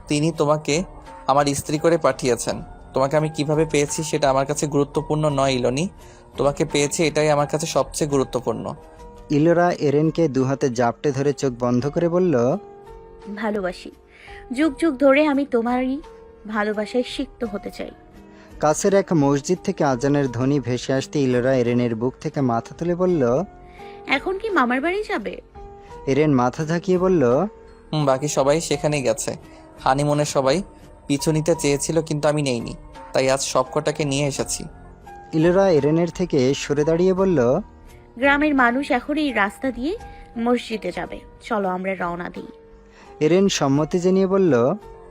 Speaker 1: তিনি তোমাকে আমার স্ত্রী করে পাঠিয়েছেন। তোমাকে আমি কিভাবে পেয়েছি সেটা আমার কাছে গুরুত্বপূর্ণ নয় ইলোনি, তোমাকে পেয়েছি এটাই আমার কাছে সবচেয়ে গুরুত্বপূর্ণ।
Speaker 2: ইলোরা এরেনকে দুহাতে জাপটে ধরে চোখ বন্ধ করে বলল,
Speaker 11: ভালোবাসি, যুগ যুগ ধরে আমি তোমারই ভালোবাসায় সিক্ত হতে চাই।
Speaker 2: কাছের এক মসজিদ থেকে আজানের ধ্বনি ভেসে আসতে ইলোরা এরেনের বুক থেকে মাথা তুলে বলল,
Speaker 11: এখন কি মামার বাড়ি যাবে?
Speaker 2: এরেন মাথা ঝাঁকিয়ে বলল,
Speaker 1: বাকি সবাই সেখানেই গেছে। হানিমুনে সবাই পিছু নিতে চেয়েছিল কিন্তু আমি নেইনি, তাই আজ সবকটাকে নিয়ে এসেছি।
Speaker 2: ইলোরা এরেনের থেকে সরে দাঁড়িয়ে বলল,
Speaker 11: গ্রামের মানুষ এখন এই রাস্তা দিয়ে মসজিদে যাবে, চলো আমরা রওনা দিই।
Speaker 2: এরেন সম্মতি জানিয়ে বলল,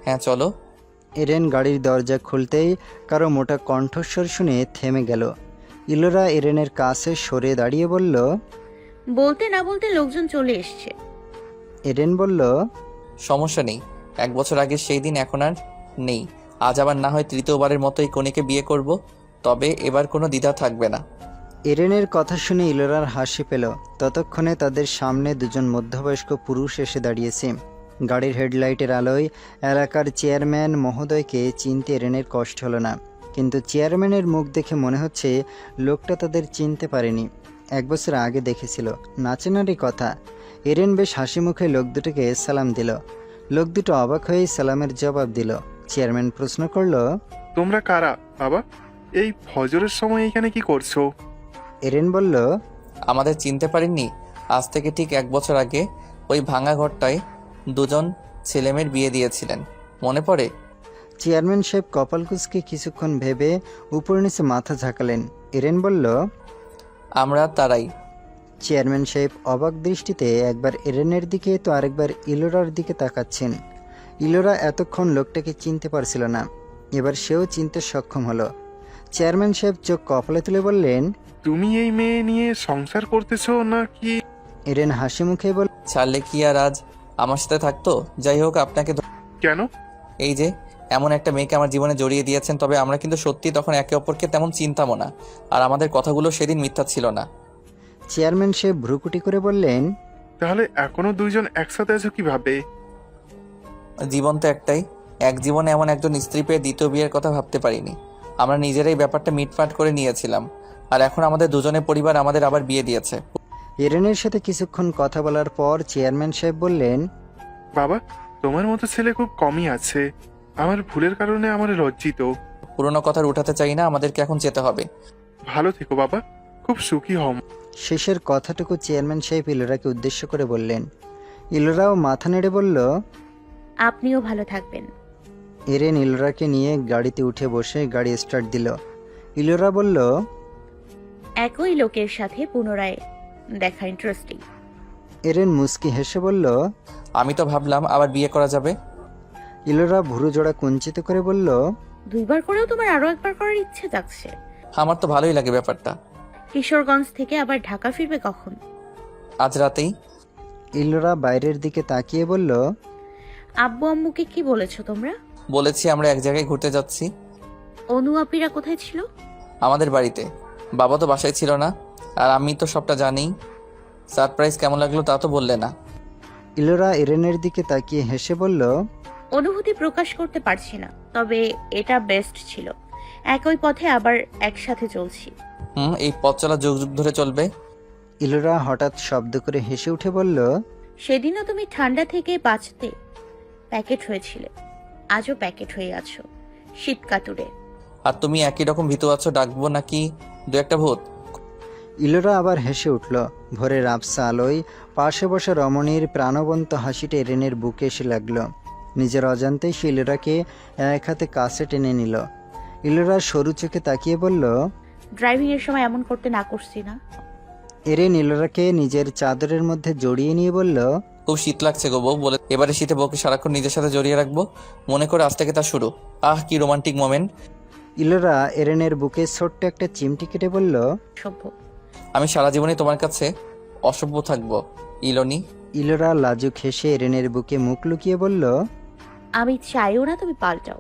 Speaker 1: হ্যাঁ চলো।
Speaker 2: এরেন গাড়ির দরজা খুলতেই কারো মোটা কণ্ঠস্বর শুনে থেমে গেল। ইলোরা এরেনের কাছে সরে দাঁড়িয়ে বলল।
Speaker 11: বলতে না বলতে লোকজন চলে এসছে।
Speaker 2: এরেন বলল,
Speaker 1: সমস্যা নেই, 1 বছর আগে সেই দিন এখন আর নেই। আজ আবার না হয় তৃতীয়বারের মতো এই কনেকে বিয়ে করব, তবে এবার কোনো দ্বিধা থাকবে না।
Speaker 2: এরেনের কথা শুনে ইলোরার হাসি পেল। ততক্ষণে তাদের সামনে দুজন মধ্যবয়স্ক পুরুষ এসে দাঁড়িয়েছে। গাড়ির হেডলাইটের আলোয় এলাকার চেয়ারম্যান মহোদয়কে চিনতে এরেনের কষ্ট হলো না, কিন্তু চেয়ারম্যানের মুখ দেখে মনে হচ্ছে লোকটা তাদের চিনতে পারেনি। 1 বছর আগে দেখেছিল, নাচেনারই কথা। এরেন বেশ হাসি মুখে লোক দুটোকে সালাম দিল। লোক দুটো অবাক হয়েই সালামের জবাব দিল। চেয়ারম্যান প্রশ্ন করল,
Speaker 16: তোমরা কারা বাবা? এই ফজরের সময় এখানে কি করছো?
Speaker 2: এরেন বলল,
Speaker 1: আমাদের চিনতে পারেননি? আজ থেকে ঠিক 1 বছর আগে ওই ভাঙা ঘরটায় দুজন ছেলেমেয়ের বিয়ে দিয়েছিলেন, মনে পড়ে?
Speaker 2: চেয়ারম্যান সাহেব কপাল কুঁচকে কিছুক্ষণ ভেবে উপর নিচে মাথা ঝাঁকালেন। এরেন বলল,
Speaker 1: আমরা তারাই।
Speaker 2: চেয়ারম্যান সাহেব অবাক দৃষ্টিতে একবার এরেনের দিকে তো আরেকবার ইলোরার দিকে তাকাচ্ছেন। ইলোরা এতক্ষণ লোকটাকে চিনতে পারছিল না, এবার সেও চিনতে সক্ষম হলো। চেয়ারম্যান সাহেব চোখ কপালে তুলে বললেন,
Speaker 16: তুমি এই মেয়ে নিয়ে সংসার করতেছো নাকি?
Speaker 2: এরেন হাসি মুখে বল,
Speaker 1: ছাড়লে কি আর আজ আমার সাথে থাকতো? যাই হোক, আপনাকে
Speaker 16: কেন?
Speaker 1: এই যে এমন একটা মেয়েকে আমার জীবনে জড়িয়ে দিয়েছেন। তবে আমরা কিন্তু সত্যি তখন একে অপরকে তেমন চিনতামও না, আর আমাদের কথাগুলো সেদিন মিথ্যা ছিল না।
Speaker 2: চেয়ারম্যান সাহেব ভ্রুকুটি করে বললেন,
Speaker 16: তাহলে এখনো দুইজন একসাথে আছো কিভাবে?
Speaker 1: জীবন তো একটাই, এক জীবনে এমন একজন স্ত্রী পেয়ে দ্বিতীয় বিয়ের কথা ভাবতে পারিনি। আমরা নিজেরাই ব্যাপারটা মিটমাট করে নিয়েছিলাম, আর এখন আমাদের দুজনের পরিবার আমাদের আবার বিয়ে দিয়েছে।
Speaker 2: এরেনের সাথে কিছুক্ষণ কথা বলার পর চেয়ারম্যান সাহেব বললেন,
Speaker 16: বাবা, তোমার মতো ছেলে খুব কমই আছে। আমার ভুলের কারণে আমার লজ্জিত।
Speaker 1: পুরোনো কথা উঠাতে চাই না, আমাদেরকে এখন যেতে হবে।
Speaker 16: ভালো থেকো বাবা, খুব সুখী হও।
Speaker 2: শেষের কথাটুকু চেয়ারম্যান সাহেব ইলোরাকে উদ্দেশ্য করে বললেন। ইলোরাও মাথা নেড়ে বলল,
Speaker 11: আপনিও ভালো থাকবেন।
Speaker 2: এরেন ইলোরাকে নিয়ে গাড়িতে উঠে বসে গাড়ি স্টার্ট দিল। ইলোরা বলল,
Speaker 11: একই লোকের সাথে পুনরায় দেখা ইন্টারেস্টিং।
Speaker 2: এরেন মুস্কি হেসে বলল,
Speaker 1: আমি তো ভাবলাম আবার বিয়ে করা যাবে।
Speaker 2: ইলোরা ভুরু জোড়া কুঞ্চিত করে বলল,
Speaker 11: 2 বার করেও তোমার আরো একবার করার ইচ্ছে যাচ্ছে।
Speaker 1: আমার তো ভালোই লাগে ব্যাপারটা।
Speaker 11: কিশোরগঞ্জ থেকে আবার ঢাকা ফিরবে কখন?
Speaker 1: আজ রাতেই।
Speaker 2: ইলোরা বাইরের দিকে তাকিয়ে বলল,
Speaker 11: আব্বু আম্মুকে কি বলেছো তোমরা?
Speaker 1: বলেছি আমরা এক জায়গায় ঘুরতে যাচ্ছি।
Speaker 11: অনু আপিরা কোথায় ছিল?
Speaker 1: আমাদের বাড়িতে। বাবা তো বাসায় ছিল না, আর আমি তো সবটা জানি। সারপ্রাইজ কেমন লাগলো তা তো বললে না।
Speaker 2: ইলোরা এরেনের দিকে তাকিয়ে হেসে বলল,
Speaker 11: অনুভূতি প্রকাশ করতে পারছি না, তবে এটা বেস্ট ছিল। একই পথে আবার একসাথে চলছি।
Speaker 1: এই পথ চলা যুগ যুগ ধরে চলবে।
Speaker 2: ইলোরা হঠাৎ শব্দ করে হেসে উঠে বলল,
Speaker 11: সেদিনও তুমি ঠান্ডা থেকে বাঁচতে প্যাকেট হয়েছিলে, আজও প্যাকেট হয়ে আছো শীত কাতুরে।
Speaker 1: আর তুমি একই রকম ভীতু আছো, ডাকবো নাকি 2-1টা ভূত?
Speaker 2: ইলোরা আবার হেসে উঠল। ভোরের আবসা আলোয় পাশে বসা রমণীর প্রাণবন্ত হাসিটা এরেনের বুকে এসে লাগল। নিজের অজান্তেই সে ইলোরাকে এক হাতে কাছে টেনে নিল। ইলোরা সরু চোখে তাকিয়ে বলল,
Speaker 11: ড্রাইভিং এর সময় এমন করতে না করছি না?
Speaker 2: এরেন ইলোরাকে নিজের চাদরের মধ্যে জড়িয়ে নিয়ে বলল,
Speaker 1: খুব শীত লাগছে গো বউ। বলে এবারে শীতে বউকে সারাক্ষণ নিজের সাথে জড়িয়ে রাখবো, মনে করে আজ থেকে তা শুরু। আহ, কি রোমান্টিক মোমেন্ট।
Speaker 2: ইলোরা এরেনের বুকে ছোট্ট একটা চিমটি কেটে বলল,
Speaker 11: সভ্য।
Speaker 1: আমি সারা জীবনই তোমার কাছে অসভ্য থাকবো ইলোনি।
Speaker 2: ইলোরা লাজুক হেসে এরেনের বুকে মুখ লুকিয়ে বলল,
Speaker 11: আমি চাইও না তুমি পাল্টাও।